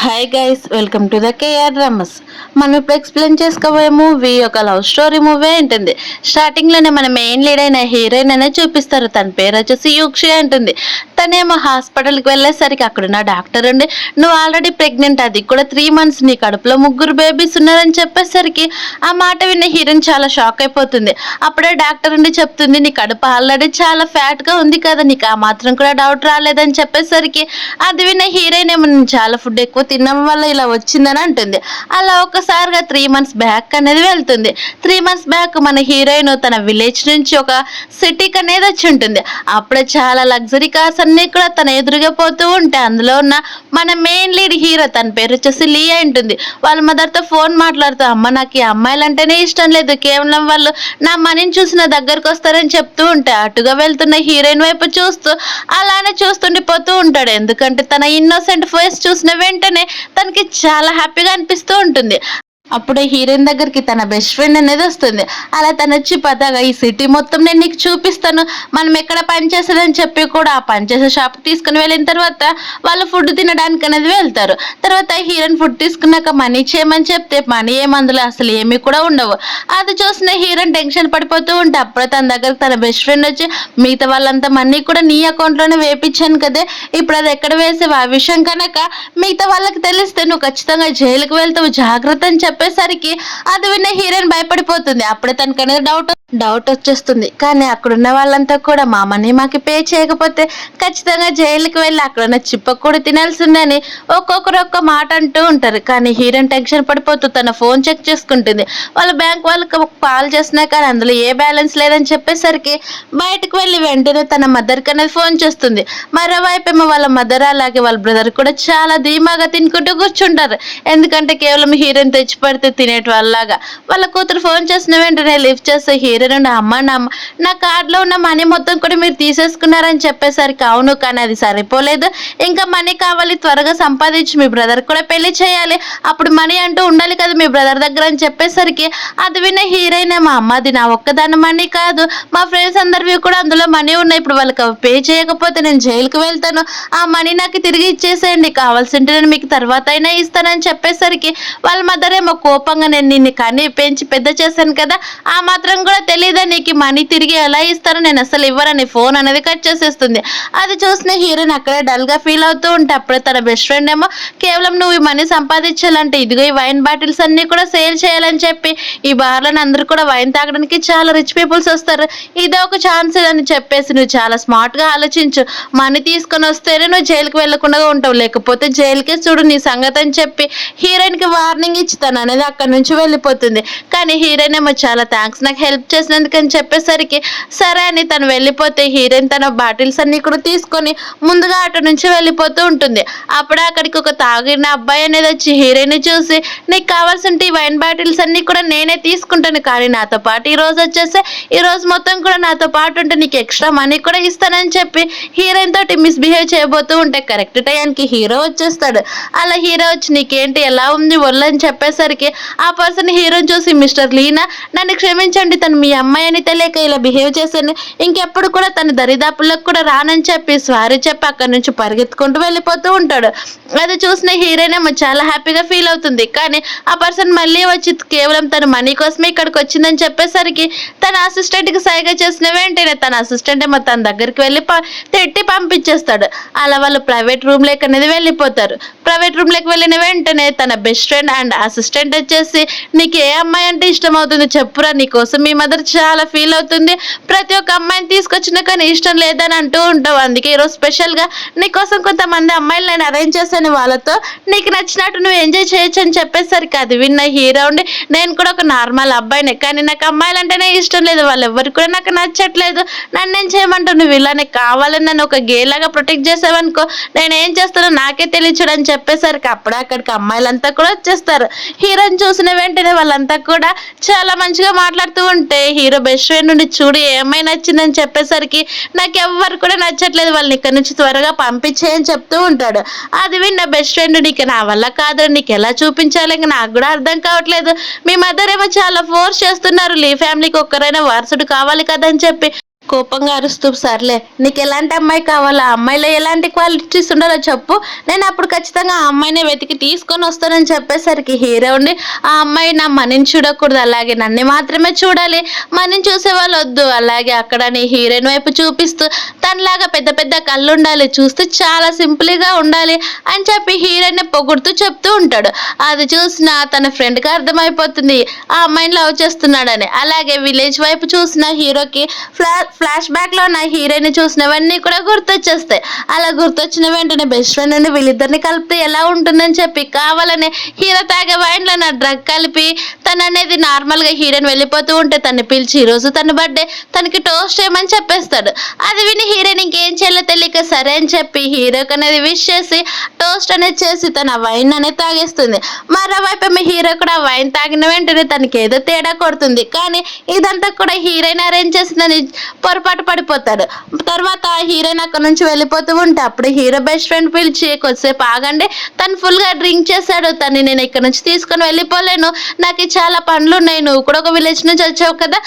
Hi guys, welcome to the KR dramas. మనం ఇప్పుడు explain చేసుకోబోయే మూవీ ఒక లవ్ స్టోరీ మూవీ ఉంటుంది. స్టార్టింగ్లోనే మన మెయిన్ లీడ్ అయిన హీరోయిన్ అనే చూపిస్తారు. తన పేరు వచ్చేసి యూక్షి ఉంటుంది. తనేమో హాస్పిటల్కి వెళ్ళేసరికి అక్కడున్న డాక్టర్ ఉండి, నువ్వు ఆల్రెడీ ప్రెగ్నెంట్, అది కూడా 3 months, నీ కడుపులో 3 బేబీస్ ఉన్నారని చెప్పేసరికి ఆ మాట విన్న హీరోయిన్ చాలా షాక్ అయిపోతుంది. అప్పుడే డాక్టర్ ఉండి చెప్తుంది, నీ కడుపు ఆల్రెడీ చాలా ఫ్యాట్గా ఉంది కదా, నీకు ఆ మాత్రం కూడా డౌట్ రాలేదని చెప్పేసరికి అది విన్న హీరోయిన్ ఏమో చాలా ఫుడ్ ఎక్కువ తినడం వల్ల ఇలా వచ్చిందని అంటుంది. అలా ఒకసారిగా 3 months బ్యాక్ అనేది వెళ్తుంది. 3 months బ్యాక్ మన హీరోయిన్ తన విలేజ్ నుంచి ఒక సిటీకి అనేది వచ్చి ఉంటుంది. అప్పుడే చాలా లగ్జరీ కార్స్ అన్ని కూడా తన ఎదురుగా పోతూ ఉంటే అందులో ఉన్న మన మెయిన్ లీడ్ హీరో, తన పేరు వచ్చేసి లియా ఉంటుంది. వాళ్ళ మదర్తో ఫోన్ మాట్లాడుతూ, అమ్మ నాకు ఈ అమ్మాయిలు అంటేనే ఇష్టం లేదు, కేవలం వాళ్ళు నా మనీని చూసి నా దగ్గరకు వస్తారని చెప్తూ ఉంటే అటుగా వెళ్తున్న హీరోయిన్ వైపు చూస్తూ అలానే చూస్తుండిపోతూ ఉంటాడు. ఎందుకంటే తన ఇన్నోసెంట్ ఫేస్ చూసిన వెంటనే తనకి చాలా హ్యాపీగా అనిపిస్తూ ఉంటుంది. అప్పుడే హీరోయిన్ దగ్గరికి తన బెస్ట్ ఫ్రెండ్ అనేది వస్తుంది. అలా తను వచ్చి పదాగా, ఈ సిటీ మొత్తం నేను నీకు చూపిస్తాను, మనం ఎక్కడ పనిచేసేదని చెప్పి కూడా ఆ పనిచేసే షాప్కి తీసుకుని వెళ్ళిన తర్వాత వాళ్ళు ఫుడ్ తినడానికి అనేది వెళ్తారు. తర్వాత హీరోయిన్ ఫుడ్ తీసుకున్నాక మనీ చేయమని చెప్తే మనీ ఏమందులో అసలు ఏమీ కూడా ఉండవు. అది చూసిన హీరోయిన్ టెన్షన్ పడిపోతూ ఉంటే అప్పుడే తన దగ్గరకు తన బెస్ట్ ఫ్రెండ్ వచ్చి, మిగతా వాళ్ళంతా మనీ కూడా నీ అకౌంట్లోనే వేపించాను కదే, ఇప్పుడు అది ఎక్కడ వేసావు, ఆ విషయం కనుక మిగతా వాళ్ళకి తెలిస్తే నువ్వు ఖచ్చితంగా జైలుకి వెళ్తావు, జాగ్రత్త అని చెప్పేసరికి అది విన్న హీరోయిన్ భయపడిపోతుంది. అప్పుడే తనకనేది డౌట్ వచ్చేస్తుంది. కానీ అక్కడున్న వాళ్ళంతా కూడా మా మనీ మాకు పే చేయకపోతే ఖచ్చితంగా జైలుకి వెళ్ళి అక్కడున్న చిప్ప కూడా తినాల్సిందని ఒక్కొక్కరు ఒక్క మాట అంటూ ఉంటారు. కానీ హీరోయిన్ టెన్షన్ పడిపోతూ తన ఫోన్ చెక్ చేసుకుంటుంది. వాళ్ళ బ్యాంక్ వాళ్ళకి కాల్ చేసినా కానీ అందులో ఏ బ్యాలెన్స్ లేదని చెప్పేసరికి బయటకు వెళ్ళి వెంటనే తన మదర్కి అనేది ఫోన్ చేస్తుంది. మరోవైపు ఏమో వాళ్ళ మదర్ అలాగే వాళ్ళ బ్రదర్ కూడా చాలా ధీమాగా తినుకుంటూ కూర్చుంటారు. ఎందుకంటే కేవలం హీరోయిన్ తెచ్చి పడితే తినేటి వాళ్ళలాగా. వాళ్ళ కూతురు ఫోన్ చేసిన వెంటనే లిఫ్ట్ చేస్తే హీరోయిన్, అమ్మ నా కార్డులో ఉన్న మనీ మొత్తం కూడా మీరు తీసేసుకున్నారని చెప్పేసరికి అవును, కానీ అది సరిపోలేదు, ఇంకా మనీ కావాలి, త్వరగా సంపాదించి మీ బ్రదర్ కూడా పెళ్లి చేయాలి, అప్పుడు మనీ అంటూ ఉండాలి కదా మీ బ్రదర్ దగ్గర అని చెప్పేసరికి అది విన్న హీరోయిన్, మా అమ్మది నా ఒక్కదాని మనీ కాదు, మా ఫ్రెండ్స్ అందరివి కూడా అందులో మనీ ఉన్నాయి, ఇప్పుడు వాళ్ళకి పే చేయకపోతే నేను జైలుకి వెళ్తాను, ఆ మనీ నాకు తిరిగి ఇచ్చేసేయండి, కావాల్సింటే నేను మీకు తర్వాత అయినా ఇస్తానని చెప్పేసరికి వాళ్ళ మదర్ ఏమో కోపంగా, నేను నిన్ను కానీ పెంచి పెద్ద చేశాను కదా, ఆ మాత్రం కూడా తెలీదా నీకు, మనీ తిరిగి ఎలా ఇస్తారో, నేను అసలు ఇవ్వరని ఫోన్ అనేది కట్ చేసేస్తుంది. అది చూసిన హీరోయిన్ అక్కడే డల్గా ఫీల్ అవుతూ ఉంటే అప్పుడే తన బెస్ట్ ఫ్రెండ్ ఏమో, కేవలం నువ్వు ఈ మనీ సంపాదించాలంటే ఇదిగో ఈ వైన్ బాటిల్స్ అన్ని కూడా సేల్ చేయాలని చెప్పి ఈ బార్లను అందరూ కూడా వైన్ తాగడానికి చాలా రిచ్ పీపుల్స్ వస్తారు, ఇదే ఒక ఛాన్స్ అని చెప్పేసి నువ్వు చాలా స్మార్ట్గా ఆలోచించు, మనీ తీసుకొని వస్తేనే నువ్వు జైలుకి వెళ్లకుండా ఉంటావు, లేకపోతే జైలుకే చూడు నీ సంగతి అని చెప్పి హీరోయిన్కి వార్నింగ్ ఇచ్చి తను అనేది అక్కడి నుంచి వెళ్ళిపోతుంది. కానీ హీరోయిన్ ఏమో చాలా థ్యాంక్స్ నాకు హెల్ప్ చేసినందుకు అని చెప్పేసరికి సరే అని తను వెళ్ళిపోతే హీరోయిన్ తన బాటిల్స్ అన్ని కూడా తీసుకొని ముందుగా అటు నుంచి వెళ్ళిపోతూ ఉంటుంది. అప్పుడే అక్కడికి ఒక తాగిన అబ్బాయి అనేది వచ్చి హీరోయిన్ చూసి, నీకు కావాల్సిన ఈ వైన్ బాటిల్స్ అన్ని కూడా నేనే తీసుకుంటాను, కానీ నాతో పాటు ఈ రోజు మొత్తం కూడా నాతో పాటు ఉంటే నీకు ఎక్స్ట్రా మనీ కూడా ఇస్తానని చెప్పి హీరోయిన్ తోటి మిస్బిహేవ్ చేయబోతూ ఉంటే కరెక్ట్ టైంకి హీరో వచ్చేస్తాడు. అలా హీరో వచ్చి, నీకేంటి ఎలా ఉంది ఒళ్ళని చెప్పేసరికి ఆ పర్సన్ హీరోని చూసి, మిస్టర్ లీనా నన్ను క్షమించండి, తను మీ అమ్మాయి అని తెలియక ఇలా బిహేవ్ చేశాను, ఇంకెప్పుడు కూడా తన దరిదాపులకు కూడా రానని చెప్పి సారీ చెప్పి అక్కడి నుంచి పరిగెత్తుకుంటూ వెళ్ళిపోతూ ఉంటాడు. అది చూసిన హీరోయిన్ ఏమో చాలా హ్యాపీగా ఫీల్ అవుతుంది. కానీ ఆ పర్సన్ మళ్ళీ వచ్చి కేవలం తన మనీ కోసమే ఇక్కడికి వచ్చిందని చెప్పేసరికి తన అసిస్టెంట్కి సైగా చేసిన వెంటనే తన అసిస్టెంట్ ఏమో తన దగ్గరికి వెళ్ళి తిట్టి పంపించేస్తాడు. అలా వాళ్ళు ప్రైవేట్ రూమ్లోకి అనేది వెళ్ళిపోతారు. ప్రైవేట్ రూమ్లోకి వెళ్ళిన వెంటనే తన బెస్ట్ ఫ్రెండ్ అండ్ అసిస్టెంట్ వచ్చేసి, నీకు ఏ అమ్మాయి అంటే ఇష్టం అవుతుంది చెప్పురా, నీకోసం మీ మదర్ చాలా ఫీల్ అవుతుంది, ప్రతి ఒక్క అమ్మాయిని తీసుకొచ్చినా కానీ ఇష్టం లేదని అంటూ ఉంటావు, అందుకే ఈరోజు స్పెషల్గా నీకోసం కొంతమంది అమ్మాయిలు నేను అరేంజ్ చేశాను, వాళ్ళతో నీకు నచ్చినట్టు నువ్వు ఎంజాయ్ చేయొచ్చు అని చెప్పేసరికి అది విన్న హీరో ఉండి, నేను కూడా ఒక నార్మల్ అబ్బాయినే, కానీ నాకు అమ్మాయిలు అంటేనే ఇష్టం లేదు, వాళ్ళు ఎవరికి కూడా నాకు నచ్చట్లేదు, నన్ను ఏం చేయమంటావు, నువ్వు ఇలానే కావాలని నన్ను ఒక గేలాగా ప్రొటెక్ట్ చేసావనుకో నేను ఏం చేస్తానో నాకే తెలియచుడు అని చెప్పేసరికి అప్పుడే అక్కడికి అమ్మాయిలంతా కూడా వచ్చేస్తారు. హీరోని చూసిన వెంటనే వాళ్ళంతా కూడా చాలా మంచిగా మాట్లాడుతూ ఉంటే హీరో బెస్ట్ ఫ్రెండ్ నుండి, చూడు ఏమై నచ్చిందని చెప్పేసరికి నాకు ఎవ్వరు కూడా నచ్చట్లేదు, వాళ్ళని ఇక్కడ నుంచి త్వరగా పంపించేయని చెప్తూ ఉంటాడు. అది విన్న బెస్ట్ ఫ్రెండ్, నీకు నా వల్ల కాదు, నీకు ఎలా చూపించాలి ఇంకా నాకు కూడా అర్థం కావట్లేదు, మీ మదర్ ఏమో చాలా ఫోర్స్ చేస్తున్నారు, లీ ఫ్యామిలీకి ఒక్కరైనా వారసుడు కావాలి కదని చెప్పి కోపంగా అరుస్తూ సర్లే నీకు ఎలాంటి అమ్మాయి కావాలో ఆ అమ్మాయిలో ఎలాంటి క్వాలిటీస్ ఉండాలో చెప్పు, నేను అప్పుడు ఖచ్చితంగా ఆ అమ్మాయిని వెతికి తీసుకొని వస్తానని చెప్పేసరికి హీరో ఉండి ఆ అమ్మాయి నా మనీని చూడకూడదు, అలాగే నన్ను మాత్రమే చూడాలి, మనీని చూసే వాళ్ళు వద్దు, అలాగే అక్కడ నీ హీరోయిన్ వైపు చూపిస్తూ తనలాగా పెద్ద పెద్ద కళ్ళు ఉండాలి, చూస్తే చాలా సింపుల్గా ఉండాలి అని చెప్పి హీరోయిన్ పొగుడుతూ చెప్తూ ఉంటాడు. అది చూసిన తన ఫ్రెండ్కి అర్థమైపోతుంది ఆ అమ్మాయిని లవ్ చేస్తున్నాడని. అలాగే విలేజ్ వైపు చూసిన హీరోకి ఫ్లాష్ బ్యాక్ లో నా హీరోయిన్ చూసినవన్నీ కూడా గుర్తొచ్చేస్తాయి. అలా గుర్తొచ్చిన వెంటనే బెస్ట్ ఫ్రెండ్ అని వీళ్ళిద్దరిని కలిపితే ఎలా ఉంటుందని చెప్పి కావాలని హీరో తాగే వైన్ లో నా డ్రగ్ కలిపి తను అనేది నార్మల్ గా హీరోయిన్ వెళ్ళిపోతూ ఉంటే తను పిలిచి ఈ రోజు తన బర్త్డే తనకి టోస్ట్ చేయమని చెప్పేస్తాడు. అది విని హీరోయిన్ ఇంకేం చేయాలో తెలియక సరే అని చెప్పి హీరోకి అనేది విష్ చేసి టోస్ట్ అనేది చేసి తన వైన్ అనేది తాగేస్తుంది. మరోవైపు మీ హీరో కూడా వైన్ తాగిన వెంటనే తనకి ఏదో తేడా కొడుతుంది. కానీ ఇదంతా కూడా హీరోయిన్ అరేంజ్ చేసిందని పొరపాటు పడిపోతాడు. తర్వాత హీరోయిన్ అక్కడ నుంచి వెళ్ళిపోతూ ఉంటే అప్పుడు హీరో బెస్ట్ ఫ్రెండ్ పిలిచి కొద్దిసేపు ఆగండి, తను ఫుల్ గా డ్రింక్ చేశాడు, తను నేను ఇక్కడ నుంచి తీసుకొని వెళ్ళిపోలేను, నాకు చాలా పనులు ఉన్నాయి, నువ్వు కూడా ఒక విలేజ్ నుంచి వచ్చావు కదా,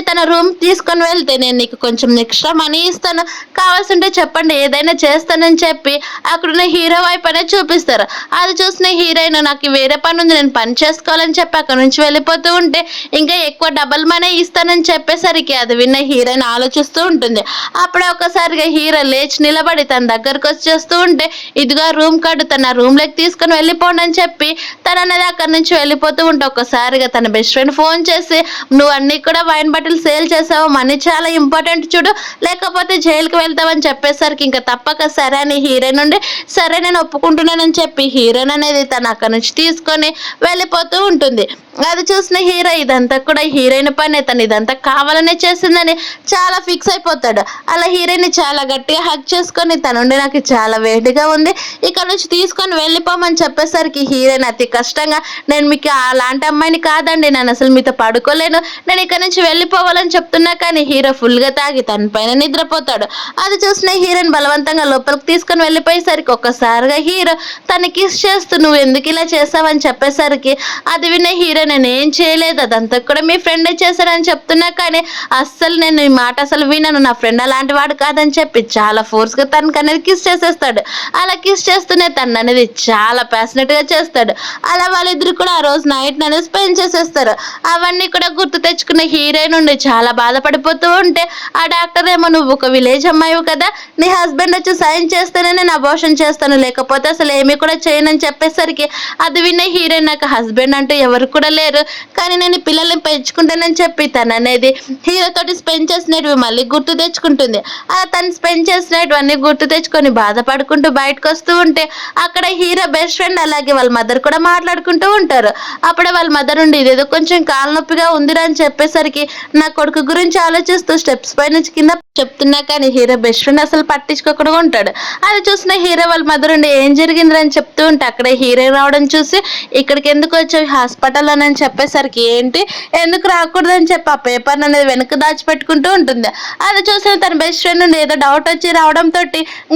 తన రూమ్ తీసుకొని వెళ్తే నేను నీకు కొంచెం ఎక్స్ట్రా మనీ ఇస్తాను, కావాల్సింటే చెప్పండి ఏదైనా చేస్తానని చెప్పి అక్కడున్న హీరో వైపు అనేది చూపిస్తారు. అది చూసిన హీరోయిన్ నాకు వేరే పని ఉంది నేను పని చేసుకోవాలని చెప్పి అక్కడ నుంచి వెళ్ళిపోతూ ఉంటే ఇంకా ఎక్కువ డబల్ మనీ ఇస్తానని చెప్పేసరికి అది విన్న హీరోయిన్ ఆలోచిస్తూ ఉంటుంది. అప్పుడే ఒకసారిగా హీరో లేచి నిలబడి తన దగ్గరకు వచ్చేస్తూ ఉంటే ఇదిగా రూమ్ కార్డు తన రూమ్ లోకి తీసుకొని వెళ్ళిపోండి అని చెప్పి తన అనేది అక్కడి నుంచి వెళ్ళిపోతూ ఉంటే ఒకసారిగా తన బెస్ట్ ఫ్రెండ్ ఫోన్ చేసి నువ్వు అన్ని కూడా వైన్ బాటిల్ సేల్ చేసావు, మనీ చాలా ఇంపార్టెంట్ చూడు, లేకపోతే జైలుకి వెళ్తావని చెప్పేసరికి ఇంకా తప్పక సరే అని హీరోయిన్ నుండి సరే నేను ఒప్పుకుంటున్నానని చెప్పి హీరోయిన్ అనేది తను అక్కడి నుంచి తీసుకొని వెళ్ళిపోతూ ఉంటుంది. అది చూసిన హీరో ఇదంతా కూడా హీరోయిన్ పని, తను ఇదంతా కావాలనే చేసిందని చాలా ఫిక్స్ అయిపోతాడు. అలా హీరోయిన్ చాలా గట్టిగా హక్ చేసుకొని తనుండి నాకు చాలా వేడిగా ఉంది ఇక్కడ నుంచి తీసుకొని వెళ్ళిపోమని చెప్పేసరికి హీరోయిన్ అతి కష్టంగా నేను మీకు అలాంటి అమ్మాయిని కాదండి, నేను అసలు మీతో పడుకోలేను, నేను ఇక్కడ నుంచి వెళ్ళిపోవాలని చెప్తున్నా. కానీ హీరో ఫుల్ గా తాగి తన పైన నిద్రపోతాడు. అది చూసిన హీరోయిన్ బలవంతంగా లోపలికి తీసుకొని వెళ్ళిపోయేసరికి ఒక్కసారిగా హీరో తనకి కిస్ చేస్తూ నువ్వు ఎందుకు ఇలా చేసావని చెప్పేసరికి అది విన్న హీరో నేను ఏం చేయలేదు, అదంతా కూడా మీ ఫ్రెండే చేశాడని చెప్తున్నా, కానీ అస్సలు నేను ఈ మాట అసలు వినను, నా ఫ్రెండ్ అలాంటి వాడు కాదని చెప్పి చాలా ఫోర్స్ గా తనకు అనేది కిస్ చేసేస్తాడు. అలా కిస్ చేస్తూనే తను అనేది చాలా ప్యాషనెట్ గా చేస్తాడు. అలా వాళ్ళిద్దరు కూడా ఆ రోజు నైట్ అనేది స్పెండ్ చేసేస్తారు. అవన్నీ కూడా గుర్తు తెచ్చుకున్న హీరోయిన్ ఉండి చాలా బాధపడిపోతూ ఉంటే ఆ డాక్టర్ ఏమో నువ్వు ఒక విలేజ్ అమ్మాయి కదా, నీ హస్బెండ్ వచ్చి సైన్ చేస్తేనే నేను అబార్షన్ చేస్తాను, లేకపోతే అసలు ఏమీ కూడా చేయనని చెప్పేసరికి అది విన్న హీరోయిన్ నాకు హస్బెండ్ అంటూ ఎవరు కూడా లేరు, కానీ నేను పిల్లల్ని పెంచుకుంటానని చెప్పి తను అనేది హీరో తోటి స్పెండ్ చేసినవి మళ్ళీ గుర్తు తెచ్చుకుంటుంది. అలా తను స్పెండ్ చేసినవన్నీ గుర్తు తెచ్చుకొని బాధపడుకుంటూ బయటకు వస్తూ ఉంటే అక్కడ హీరో బెస్ట్ ఫ్రెండ్ అలాగే వాళ్ళ మదర్ కూడా మాట్లాడుకుంటూ ఉంటారు. అప్పుడే వాళ్ళ మదర్ ఉండి ఇదేదో కొంచెం కాలు నొప్పిగా ఉందిరా అని చెప్పేసరికి నా కొడుకు గురించి ఆలోచిస్తూ స్టెప్స్ పై నుంచి కింద చెప్తున్నా, కానీ హీరో బెస్ట్ ఫ్రెండ్ అసలు పట్టించుకోకుండా ఉంటాడు. అది చూసిన హీరో వాళ్ళ మదర్ ఉండి ఏం జరిగిందిరా అని చెప్తూ ఉంటే అక్కడే హీరో రావడం చూసి ఇక్కడికి ఎందుకు వచ్చావు హాస్పిటల్ అని చెప్పేసరికి ఏంటి ఎందుకు రాకూడదని చెప్పి ఆ పేపర్ అనేది వెనక దాచిపెట్టుకుంటూ ఉంటుంది. అది చూసిన తన బెస్ట్ ఫ్రెండ్ నుండి ఏదో డౌట్ వచ్చి రావడంతో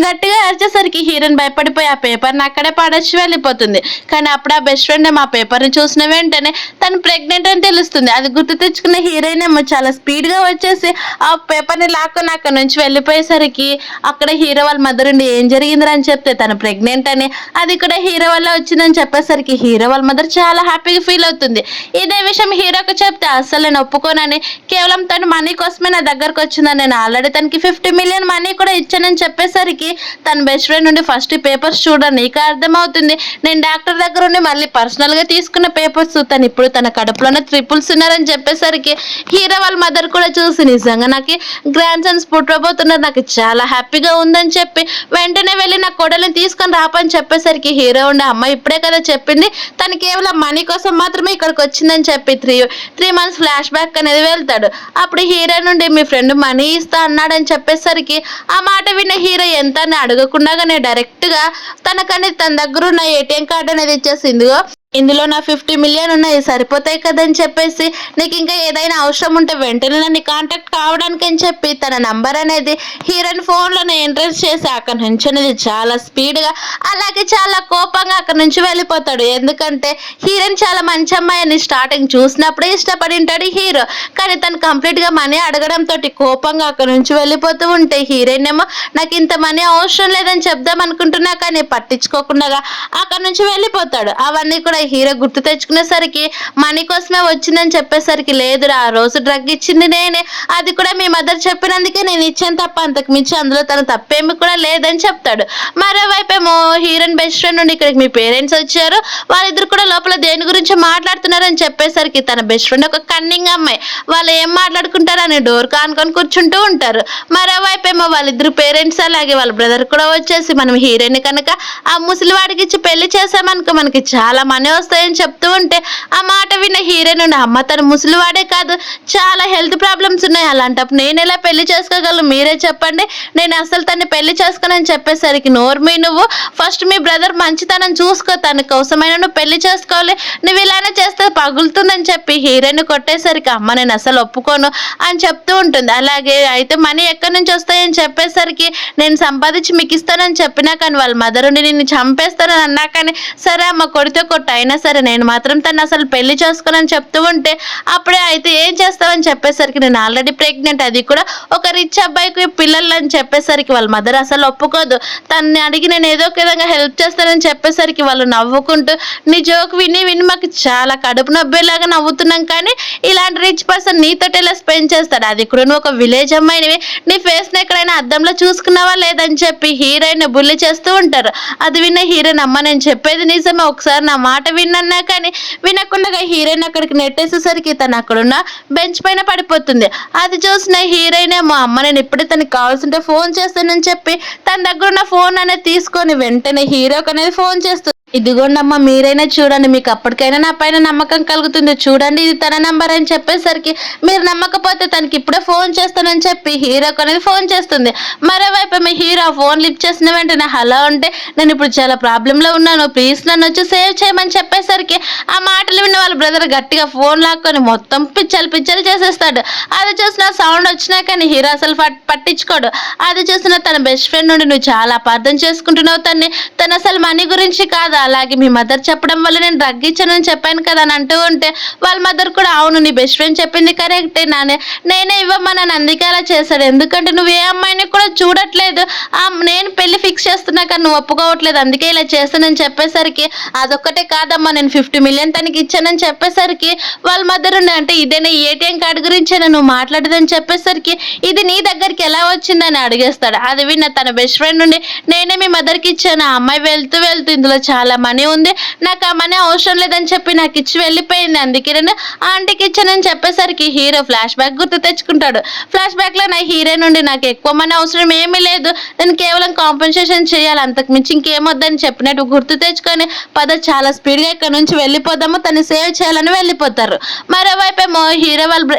గట్టిగా అరిచేసరికి హీరోయిన్ భయపడిపోయి ఆ పేపర్ని అక్కడే పడేసి వెళ్ళిపోతుంది. కానీ అప్పుడు ఆ బెస్ట్ ఫ్రెండ్ ఏమో ఆ పేపర్ని చూసిన వెంటనే తను ప్రెగ్నెంట్ అని తెలుస్తుంది. అది గుర్తు తెచ్చుకున్న హీరోయిన్ ఏమో చాలా స్పీడ్గా వచ్చేసి ఆ పేపర్ని లాక్కొని అక్కడ నుంచి వెళ్ళిపోయేసరికి అక్కడ హీరో వాళ్ళ మదర్ ఉండి ఏం జరిగిందిరా అని చెప్తే తను ప్రెగ్నెంట్ అని అది కూడా హీరో వల్ల వచ్చిందని చెప్పేసరికి హీరో వాళ్ళ మదర్ చాలా హ్యాపీగా ఫీల్ అవుతుంది. ఇదే విషయం హీరోకి చెప్తే అస్సలు నేను ఒప్పుకోనని, కేవలం తను మనీ కోసమే నా దగ్గరకు వచ్చిందని, నేను ఆల్రెడీ తనకి 50 మిలియన్ మనీ కూడా ఇచ్చానని చెప్పేసరికి తన బెస్ట్ ఫ్రెండ్ నుండి ఫస్ట్ పేపర్స్ చూడ నీకు అర్థమవుతుంది, నేను డాక్టర్ దగ్గర ఉండి మళ్ళీ పర్సనల్ గా తీసుకున్న పేపర్స్, తను ఇప్పుడు తన కడుపులోనే ట్రిపుల్స్ ఉన్నారని చెప్పేసరికి హీరో వాళ్ళ మదర్ కూడా చూసి నిజంగా నాకు గ్రాండ్ సన్స్ పుట్టబోతున్నారు, నాకు చాలా హ్యాపీగా ఉందని చెప్పి వెంటనే వెళ్ళి నా కోడల్ని తీసుకొని రాపని చెప్పేసరికి హీరో ఉండే అమ్మాయి ఇప్పుడే కదా చెప్పింది తను కేవలం మనీ కోసం మాత్రమే ఇక్కడికి వచ్చిందని చెప్పి 3 మంత్స్ ఫ్లాష్ బ్యాక్ అనేది వెళ్తాడు. అప్పుడు హీరో నుండి మీ ఫ్రెండ్ మనీ ఇస్తా అన్నాడని చెప్పేసరికి ఆ మాట విన్న హీరో ఎంత అని అడగకుండానే డైరెక్ట్ గా తనకనేది తన దగ్గర ఉన్న ఏటీఎం కార్డు అనేది ఇచ్చేసి ఇదిగో ఇందులో నా 50 మిలియన్ ఉన్నాయి సరిపోతాయి కదని చెప్పేసి నీకు ఇంకా ఏదైనా అవసరం ఉంటే వెంటనే నన్ను కాంటాక్ట్ కావడానికి అని చెప్పి తన నంబర్ అనేది హీరోయిన్ ఫోన్లోనే ఎంటర్ చేసి అక్కడ నుంచి అనేది చాలా స్పీడ్గా అలాగే చాలా కోపంగా అక్కడ నుంచి వెళ్ళిపోతాడు. ఎందుకంటే హీరోయిన్ చాలా మంచి అమ్మాయి అని స్టార్టింగ్ చూసినప్పుడే ఇష్టపడి ఉంటాడు హీరో. కానీ తను కంప్లీట్గా మనీ అడగడంతో కోపంగా అక్కడ నుంచి వెళ్ళిపోతూ ఉంటే హీరోయిన్ ఏమో నాకు ఇంత మనీ అవసరం లేదని చెప్దాం అనుకుంటున్నా కానీ పట్టించుకోకుండా అక్కడ నుంచి వెళ్ళిపోతాడు. అవన్నీ కూడా హీరో గుర్తు తెచ్చుకునేసరికి మనీ కోసమే వచ్చిందని చెప్పేసరికి లేదురా ఆ రోజు డ్రగ్ ఇచ్చింది నేనే, అది కూడా మీ మదర్ చెప్పినందుకే నేను ఇచ్చాను తప్ప అంతకు మించి అందులో తన తప్పేమి కూడా లేదని చెప్తాడు. మరోవైపు ఏమో హీరోయిన్ బెస్ట్ ఫ్రెండ్ నుండి ఇక్కడికి మీ పేరెంట్స్ వచ్చారు, వాళ్ళిద్దరు కూడా లోపల దేని గురించి మాట్లాడుతున్నారని చెప్పేసరికి తన బెస్ట్ ఫ్రెండ్ ఒక కన్నింగ్ అమ్మాయి, వాళ్ళు ఏం మాట్లాడుకుంటారు అని డోర్ కానుకొని కూర్చుంటూ ఉంటారు. మరోవైపు ఏమో వాళ్ళిద్దరు పేరెంట్స్ అలాగే వాళ్ళ బ్రదర్ కూడా వచ్చేసి మనం హీరోయిన్ కనుక ఆ ముసలివాడికి ఇచ్చి పెళ్లి చేసామనుకో మనకి చాలా మనీ వస్తాయని చెప్తూ ఉంటే ఆ మాట విన్న హీరోయిన్ అమ్మ తను ముసలివాడే కాదు చాలా హెల్త్ ప్రాబ్లమ్స్ ఉన్నాయి, అలాంటప్పుడు నేను ఎలా పెళ్లి చేసుకోగలను మీరే చెప్పండి, నేను అసలు తన్ని పెళ్లి చేసుకోనని చెప్పేసరికి నోర్మీ నువ్వు ఫస్ట్ మీ బ్రదర్ మంచితనం చూసుకో, తన కోసమైనా నువ్వు పెళ్లి చేసుకోవాలి, నువ్వు ఇలానే చేస్తే పగులుతుందని చెప్పి హీరోయిన్ కొట్టేసరికి అమ్మ నేను అసలు ఒప్పుకోను అని చెప్తూ ఉంటుంది. అలాగే అయితే మనీ ఎక్కడి నుంచి వస్తాయని చెప్పేసరికి నేను సంపాదించి మీకు ఇస్తానని చెప్పినా కానీ వాళ్ళ మదర్ ఉండి నిన్ను చంపేస్తానని అన్నా కానీ సరే అమ్మ కొడితే కొట్టు అయినా సరే నేను మాత్రం తను అసలు పెళ్లి చేసుకోనని చెప్తూ ఉంటే అప్పుడే అయితే ఏం చేస్తావని చెప్పేసరికి నేను ఆల్రెడీ ప్రెగ్నెంట్, అది కూడా ఒక రిచ్ అబ్బాయికి పిల్లలు అని చెప్పేసరికి వాళ్ళ మదర్ అసలు ఒప్పుకోదు, తనని అడిగి నేను ఏదో ఒక విధంగా హెల్ప్ చేస్తానని చెప్పేసరికి వాళ్ళు నవ్వుకుంటూ నీ జోక్ విని విని మాకు చాలా కడుపు నొబ్బేలాగా నవ్వుతున్నాం కానీ ఇలాంటి రిచ్ పర్సన్ నీతో ఎలా స్పెండ్ చేస్తాడు, అది కూడా నువ్వు ఒక విలేజ్ అమ్మాయినివి నీ ఫేస్ని ఎక్కడైనా అద్దంలో చూసుకున్నావా లేదని చెప్పి హీరోయిన్ బుల్లి చేస్తూ ఉంటారు. అది విన్న హీరోయిన్ అమ్మ నేను చెప్పేది నిజమే ఒకసారి నా మాట విన్నా కానీ వినకుండా హీరోయిన్ అక్కడికి నెట్టేసేసరికి తను అక్కడున్న బెంచ్ పైన పడిపోతుంది. అది చూసిన హీరోయిన్ ఏమో అమ్మ నేను ఇప్పుడే తనకి కావాల్సింటే ఫోన్ చేస్తానని చెప్పి తన దగ్గర ఉన్న ఫోన్ అనేది తీసుకొని వెంటనే హీరోకి అనేది ఫోన్ చేస్తుంది. ఇదిగోండమ్మా మీరైనా చూడండి మీకు అప్పటికైనా నా పైన నమ్మకం కలుగుతుంది, చూడండి ఇది తన నంబర్ అని చెప్పేసరికి మీరు నమ్మకపోతే తనకి ఇప్పుడే ఫోన్ చేస్తానని చెప్పి హీరోకి అనేది ఫోన్ చేస్తుంది. మరోవైపు మీ హీరో ఫోన్ లిఫ్ట్ చేసిన వెంటనే హలో అంటే నేను ఇప్పుడు చాలా ప్రాబ్లంలో ఉన్నాను ప్లీజ్ నన్ను వచ్చి సేవ్ చేయమని చెప్పేసరికి ఆ మాటలు విన్న వాళ్ళ బ్రదర్ గట్టిగా ఫోన్ లాక్కొని మొత్తం పిచ్చలు చేసేస్తాడు. అది చూసిన సౌండ్ వచ్చినా కానీ హీరో అసలు పట్టించుకోడు. అది చూసిన తన బెస్ట్ ఫ్రెండ్ నుండి నువ్వు చాలా అపార్థం చేసుకుంటున్నావు తను అసలు మనీ గురించి కాదు, అలాగే మీ మదర్ చెప్పడం వల్ల నేను డ్రగ్ ఇచ్చానని చెప్పాను కదా అని అంటూ ఉంటే వాళ్ళ మదర్ కూడా అవును నీ బెస్ట్ ఫ్రెండ్ చెప్పింది కరెక్టే నేనే ఇవ్వమన్నాను అందుకే అలా చేశాడు, ఎందుకంటే నువ్వు ఏ అమ్మాయిని కూడా చూడట్లేదు, నేను పెళ్లి ఫిక్స్ చేస్తున్నా కానీ నువ్వు ఒప్పుకోవట్లేదు అందుకే ఇలా చేస్తానని చెప్పేసరికి అదొక్కటే కాదమ్మా నేను 50 మిలియన్ తనకి ఇచ్చానని చెప్పేసరికి వాళ్ళ మదర్ అంటే ఇదేనా ఏటీఎం కార్డు గురించేనా నువ్వు మాట్లాడదని చెప్పేసరికి ఇది నీ దగ్గరికి ఎలా వచ్చిందని అడిగేస్తాడు. అది విన్న తన బెస్ట్ ఫ్రెండ్ నుండి నేనే మీ మదర్కి ఇచ్చాను, ఆ అమ్మాయి వెళ్తూ ఇందులో చాలా మనీ ఉంది నాకు ఆ మనీ అవసరం లేదని చెప్పి నాకు ఇచ్చి వెళ్ళిపోయింది అందుకే నేను ఆంటీకి ఇచ్చానని చెప్పేసరికి హీరో ఫ్లాష్ బ్యాక్ గుర్తు తెచ్చుకుంటాడు. ఫ్లాష్ బ్యాక్ లో నా హీరో నుండి నాకు ఎక్కువ మనీ అవసరం ఏమీ లేదు నేను కేవలం కాంపెన్సేషన్ చేయాలి అంతకు మించి ఇంకేమొద్దని చెప్పినట్టు గుర్తు తెచ్చుకొని చాలా స్పీడ్గా ఇక్కడ నుంచి వెళ్ళిపోదాము తను సేవ్ చేయాలని వెళ్ళిపోతారు. మరోవైపు ఏమో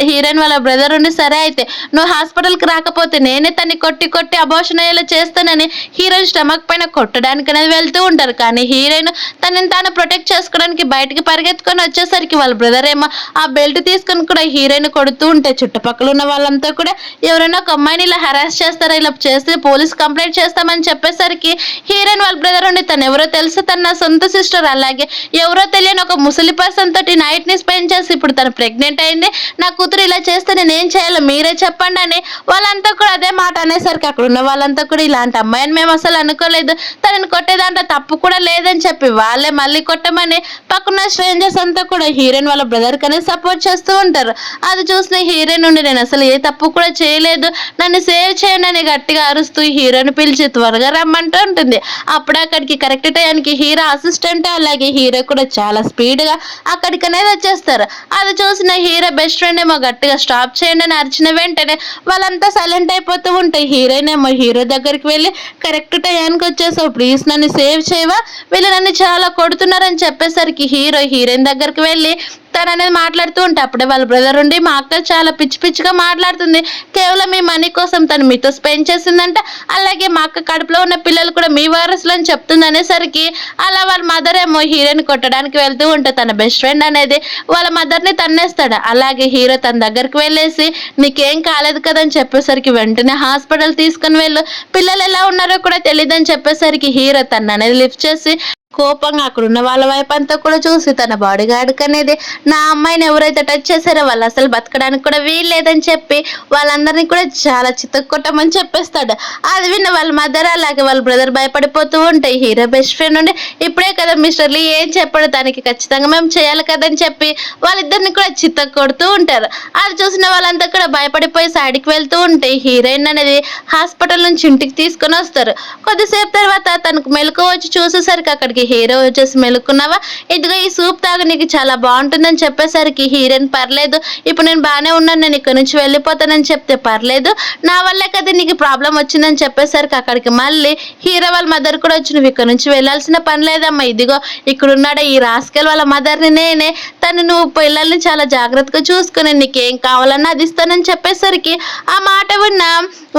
హీరోయిన్ వాళ్ళ బ్రదర్ ఉండి సరే అయితే నువ్వు హాస్పిటల్కి రాకపోతే నేనే తన్ని కొట్టి అబార్షన్ అయ్యేలా చేస్తానని హీరోయిన్ స్టమక్ పైన కొట్టడానికి అనేది వెళ్తూ ఉంటారు. కానీ హీరోయిన్ తనని తాను ప్రొటెక్ట్ చేసుకోవడానికి బయటికి పరిగెత్తుకొని వచ్చేసరికి వాళ్ళ బ్రదర్ ఏమో ఆ బెల్ట్ తీసుకొని కూడా హీరోయిన్ కొడుతూ ఉంటే చుట్టుపక్కల ఉన్న వాళ్ళంతా కూడా ఎవరైనా ఒక అమ్మాయిని ఇలా హెరాస్ చేస్తారా ఇలా చేస్తే పోలీస్ కంప్లైంట్ చేస్తామని చెప్పేసరికి హీరోయిన్ వాళ్ళ బ్రదర్ ఉండి తను ఎవరో తెలుసు తన నా సొంత సిస్టర్ అలాగే ఎవరో తెలియని ఒక ముసలి పర్సన్ తోటి నైట్ ని స్పెండ్ చేసి ఇప్పుడు తను ప్రెగ్నెంట్ అయింది నా కూతురు ఇలా చేస్తే నేను ఏం చేయాలో మీరే చెప్పండి అని వాళ్ళంతా కూడా అదే మాట అనేసరికి అక్కడ ఉన్న వాళ్ళంతా కూడా ఇలాంటి అమ్మాయిని మేము అసలు అనుకోలేదు తనని కొట్టేదాంట్లో తప్పు కూడా లేదని చెప్పి వాళ్ళే మళ్ళీ కొట్టమని పక్కన స్ట్రేంజర్స్ అంతా కూడా హీరోయిన్ వాళ్ళ బ్రదర్ కనే సపోర్ట్ చేస్తూ ఉంటారు. అది చూసిన హీరోయిన్ నుండి నేను అసలు ఏ తప్పు కూడా చేయలేదు నన్ను సేవ్ చేయండి అని గట్టిగా అరుస్తూ హీరోని పిలిచి త్వరగా రమ్మంటూ ఉంటుంది. అప్పుడే అక్కడికి కరెక్ట్ టైంకి హీరో అసిస్టెంట్ అలాగే హీరో కూడా చాలా స్పీడ్గా అక్కడికి అనేది వచ్చేస్తారు. అది చూసిన హీరో బెస్ట్ ఫ్రెండ్ ఏమో గట్టిగా స్టాప్ చేయండి అని అరిచిన వెంటనే వాళ్ళంతా సైలెంట్ అయిపోతూ ఉంటాయి. హీరోయిన్ ఏమో హీరో దగ్గరికి వెళ్ళి కరెక్ట్ టైంకి వచ్చేసావు ప్లీజ్ నన్ను సేవ్ చేయవా వీళ్ళు నన్ను చాలా కొడుతున్నారని చెప్పేసరికి హీరోయిన్ దగ్గరికి వెళ్ళి తను అనేది మాట్లాడుతూ ఉంటే అప్పుడే వాళ్ళ బ్రదర్ ఉండి మా అక్క చాలా పిచ్చి పిచ్చిగా మాట్లాడుతుంది, కేవలం మీ మనీ కోసం తను మీతో స్పెండ్ చేసిందంట, అలాగే మా అక్క కడుపులో ఉన్న పిల్లలు కూడా మీ వారసులు అని చెప్తుంది అనేసరికి అలా వాళ్ళ మదర్ ఏమో హీరోని కొట్టడానికి వెళ్తూ ఉంటే తన బెస్ట్ ఫ్రెండ్ అనేది వాళ్ళ మదర్ని తన్నేస్తాడు. అలాగే హీరో తన దగ్గరికి వెళ్ళేసి నీకేం కాలేదు కదని చెప్పేసరికి వెంటనే హాస్పిటల్ తీసుకుని వెళ్ళు, పిల్లలు ఎలా ఉన్నారో కూడా తెలియదని చెప్పేసరికి హీరో తన అనేది లిఫ్ట్ చేసి కోపంగా అక్కడున్న వాళ్ళ వైపు అంతా కూడా చూసి తన బాడీ గార్డ్కి అనేది నా అమ్మాయిని ఎవరైతే టచ్ చేశారో వాళ్ళు అసలు బతకడానికి కూడా వీల్లేదని చెప్పి వాళ్ళందరినీ కూడా చాలా చితక్కొట్టమని చెప్పేస్తాడు. అది విన్న వాళ్ళ మదర్ అలాగే వాళ్ళ బ్రదర్ భయపడిపోతూ ఉంటాయి. హీరో బెస్ట్ ఫ్రెండ్ ఉండి ఇప్పుడే కదా మిస్టర్ లీ ఏం చెప్పాడు, దానికి ఖచ్చితంగా మేము చేయాలి కదని చెప్పి వాళ్ళిద్దరిని కూడా చితక్ కొడుతూ ఉంటారు. అది చూసిన వాళ్ళంతా కూడా భయపడిపోయి సైడ్కి వెళ్తూ ఉంటే హీరోయిన్ అనేది హాస్పిటల్ నుంచి ఇంటికి తీసుకొని వస్తారు. కొద్దిసేపు తర్వాత తనకు మెలకు వచ్చి చూసేసరికి అక్కడికి హీరో వచ్చేసి మెలుకున్నావా, ఇదిగో ఈ సూప్ తాగు నీకు చాలా బాగుంటుందని చెప్పేసరికి హీరోయిన్ పర్లేదు ఇప్పుడు నేను బాగానే ఉన్నాను, నేను ఇక్కడ నుంచి వెళ్ళిపోతానని చెప్తే పర్లేదు నా వల్లే కదా నీకు ప్రాబ్లం వచ్చిందని చెప్పేసరికి అక్కడికి మళ్ళీ హీరో వాళ్ళ మదర్ కూడా వచ్చి నువ్వు ఇక్కడ నుంచి వెళ్ళాల్సిన పని లేదమ్మా, ఇదిగో ఇక్కడ ఉన్నాడే ఈ రాస్కెల్ వాళ్ళ మదర్ని నేనే, తను నువ్వు పిల్లల్ని చాలా జాగ్రత్తగా చూసుకుని నీకేం కావాలన్నా అది ఇస్తానని చెప్పేసరికి ఆ మాట విన్న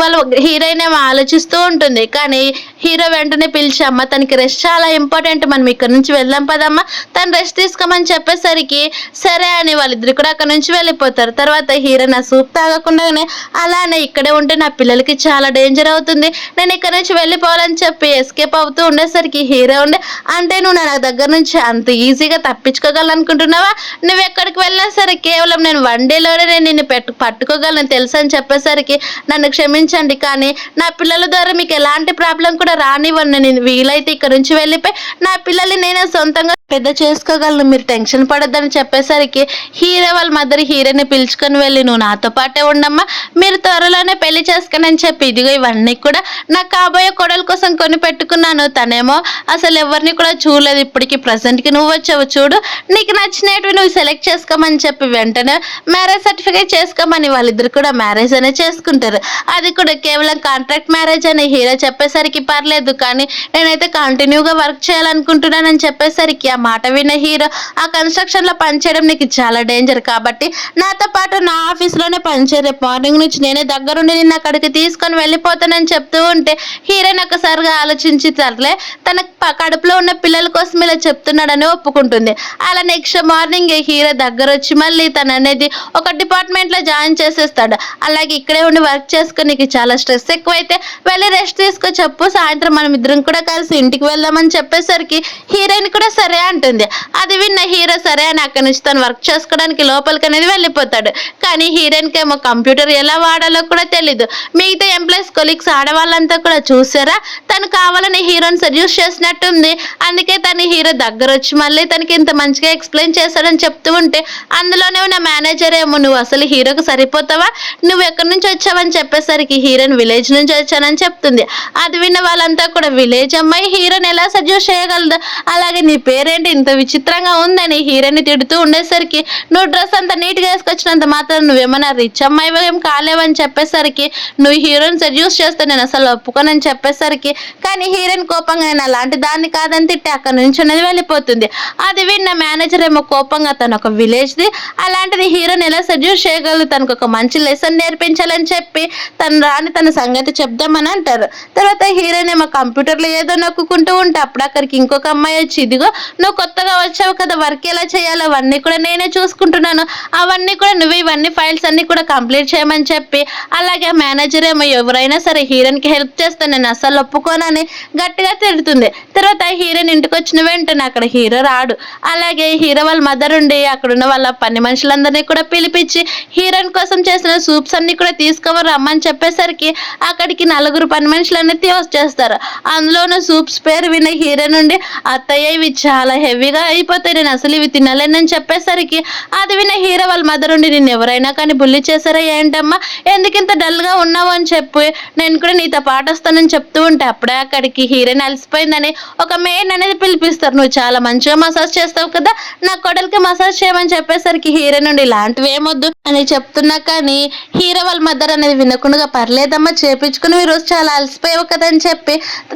వాళ్ళ హీరోయిన్ ఏమో ఆలోచిస్తూ ఉంటుంది. కానీ హీరో వెంటనే పిలిచి అమ్మ తనకి రెస్ట్ చాలా ఇంపార్టెంట్, మనం ఇక్కడ నుంచి వెళ్దాం పదమ్మా, తను రెస్ట్ తీసుకోమని చెప్పేసరికి సరే అని వాళ్ళిద్దరు కూడా అక్కడ నుంచి వెళ్ళిపోతారు. తర్వాత హీరో నా సూప్ తాగకుండానే అలానే ఇక్కడే ఉంటే నా పిల్లలకి చాలా డేంజర్ అవుతుంది, నేను ఇక్కడ నుంచి వెళ్ళిపోవాలని చెప్పి ఎస్కేప్ అవుతూ ఉండేసరికి హీరో ఉండే అంటే నువ్వు నా దగ్గర నుంచి అంత ఈజీగా తప్పించుకోగలనుకుంటున్నావా, నువ్వు ఎక్కడికి వెళ్ళినా సరే కేవలం నేను వన్ డేలోనే నేను నిన్ను పట్టుకోగలను తెలుసు అని చెప్పేసరికి నన్ను క్షమించండి, కానీ నా పిల్లల ద్వారా మీకు ఎలాంటి ప్రాబ్లం కూడా రానివ్వను, నేను వీలైతే ఇక్కడ నుంచి వెళ్ళిపోయి నా పిల్లల్ని నేనే సొంతంగా పెద్ద చేసుకోగలను, మీరు టెన్షన్ పడొద్దని చెప్పేసరికి హీరో వాళ్ళ మదర్ హీరోని పిలుచుకొని వెళ్ళి నువ్వు నాతో పాటే ఉండమ్మా, మీరు త్వరలోనే పెళ్లి చేసుకోనని చెప్పి ఇదిగో ఇవన్నీ కూడా నా కాబోయే కోడల కోసం కొని పెట్టుకున్నాను, తనేమో అసలు ఎవరిని కూడా చూడలేదు, ఇప్పటికి ప్రజెంట్కి నువ్వు వచ్చావు చూడు నీకు నచ్చినవి నువ్వు సెలెక్ట్ చేసుకోమని చెప్పి వెంటనే మ్యారేజ్ సర్టిఫికేట్ చేసుకోమని వాళ్ళిద్దరు కూడా మ్యారేజ్ అనేది చేసుకుంటారు. అది కూడా కేవలం కాంట్రాక్ట్ మ్యారేజ్ అని హీరో చెప్పేసరికి పర్లేదు, కానీ నేనైతే కంటిన్యూగా వర్క్ చేయాలనుకుంటున్నానని చెప్పేసరికి ఆ మాట విన్న హీరో ఆ కన్స్ట్రక్షన్ లో పనిచేయడం నీకు చాలా డేంజర్ కాబట్టి నాతో పాటు నా ఆఫీస్లోనే పనిచేయ, రేపు మార్నింగ్ నుంచి నేనే దగ్గరుండి నిన్ను అక్కడికి తీసుకొని వెళ్ళిపోతానని చెప్తూ ఉంటే హీరోయిన్ ఒకసారిగా ఆలోచించి సర్లే తన కడుపులో ఉన్న పిల్లల కోసం ఇలా చెప్తున్నాడని ఒప్పుకుంటుంది. అలా నెక్స్ట్ మార్నింగ్ హీరో దగ్గర వచ్చి మళ్ళీ తను అనేది ఒక డిపార్ట్మెంట్ లో జాయిన్ చేసేస్తాడు. అలాగే ఇక్కడే ఉండి వర్క్ చేసుకుని నీకు చాలా స్ట్రెస్ ఎక్కువైతే వెళ్ళి రెస్ట్ తీసుకో చెప్పు, సాయంత్రం మనం ఇద్దరం కూడా కలిసి ఇంటికి వెళ్దామని చెప్పేసరికి హీరోయిన్ కూడా సరే అంటుంది. అది విన్న హీరో సరే అని అక్కడి నుంచి తను వర్క్ చేసుకోవడానికి లోపలికి అనేది వెళ్ళిపోతాడు. కానీ హీరోయిన్కి ఏమో కంప్యూటర్ ఎలా వాడాలో కూడా తెలీదు. మిగతా ఎంప్లాయీస్ కొలీగ్స్ ఆడవాళ్ళంతా కూడా చూసారా తను కావాలని హీరోని సజెస్ట్ చేసినట్టుంది, అందుకే తను హీరో దగ్గర వచ్చి మళ్ళీ తనకి ఇంత మంచిగా ఎక్స్ప్లెయిన్ చేశాడని చెప్తూ ఉంటే అందులోనే ఉన్న మేనేజర్ ఏమో నువ్వు అసలు హీరోకి సరిపోతావా, నువ్వు ఎక్కడి నుంచి వచ్చావని చెప్పేసరికి హీరోయిన్ విలేజ్ నుంచి వచ్చానని చెప్తుంది. అది విన్న వాళ్ళంతా కూడా విలేజ్ అమ్మాయి హీరోని ఎలా సజెస్ట్ చేయగలదు, అలాగే నీ పేరేంటి ఇంత విచిత్రంగా ఉందని హీరోని తిడుతూ ఉండేసరికి నువ్వు డ్రెస్ అంత నీట్గా వేసుకొచ్చినంత మాత్రం నువ్వేమన్నా రిచ్ అమ్మాయి ఏం కాలేవని చెప్పేసరికి నువ్వు హీరోని సజెస్ట్ చేస్తే నేను అసలు ఒప్పుకోనని చెప్పేసరికి కానీ హీరోయిన్ కోపంగా నేను అలాంటి దాన్ని కాదని తిట్టి అక్కడ నుంచి అనేది వెళ్ళిపోతుంది. అది విన్న మేనేజర్ ఏమో కోపంగా తను ఒక విలేజ్ది అలాంటిది హీరోని ఎలా సజెస్ట్ చేయగలదు, తనకు ఒక మంచి లెసన్ నేర్పించాలని చెప్పి తను రాని తన సంగతి చెప్దామని అంటారు. తర్వాత హీరోయిన్ ఏమో కంప్యూటర్లో ఏదో నొక్కుంటూ ఉంటే అప్పుడు అక్కడికి ఇంకొక అమ్మాయి వచ్చి ఇదిగో నువ్వు కొత్తగా వచ్చావు కదా వర్క్ ఎలా చేయాలో అవన్నీ కూడా నేనే చూసుకుంటున్నాను, అవన్నీ కూడా నువ్వు ఇవన్నీ ఫైల్స్ అన్ని కూడా కంప్లీట్ చేయమని చెప్పి అలాగే మేనేజర్ ఏమో ఎవరైనా సరే హీరోయిన్కి హెల్ప్ చేస్తే నేను అసలు ఒప్పుకోనని గట్టిగా తిడుతుంది. తర్వాత హీరోయిన్ ఇంటికి వచ్చిన వెంటనే అక్కడ హీరో రాడు. అలాగే హీరో వాళ్ళ మదర్ ఉండి అక్కడున్న వాళ్ళ పని మనుషులందరినీ కూడా పిలిపించి హీరోయిన్ కోసం చేసిన సూప్స్ అన్ని కూడా తీసుకోవని రమ్మని చెప్పేసరికి అక్కడికి 4 పని మనుషులన్నీ వచ్చేస్తారు. అందులోనూ సూప్స్ పేరు విన్న హీరో నుండి అత్తయ్య ఇవి చాలా హెవీగా అయిపోతాయి, నేను అసలు ఇవి తినలేనని చెప్పేసరికి అది విన్న హీరో వాళ్ళ మదర్ ఉండి నేను ఎవరైనా కానీ బుల్లి చేశారా ఏంటమ్మా, ఎందుకింత డల్గా ఉన్నావు అని చెప్పి నేను కూడా నీతో పాటు వస్తానని చెప్తూ ఉంటే అప్పుడే అక్కడికి హీరోయిన్ అలసిపోయిందని ఒక మెయిన్ అనేది పిలిపిస్తారు. నువ్వు చాలా మంచిగా మసాజ్ చేస్తావు కదా, నా కొడలికి మసాజ్ చేయమని చెప్పేసరికి హీరో నుండి ఇలాంటివి ఏమొద్దు అని చెప్తున్నా కానీ హీరో వాళ్ళ మదర్ అనేది వినకుండా పర్లేదమ్మా చేపించుకుని ఈరోజు చాలా అలసిపోయావు కదా అని చెప్పి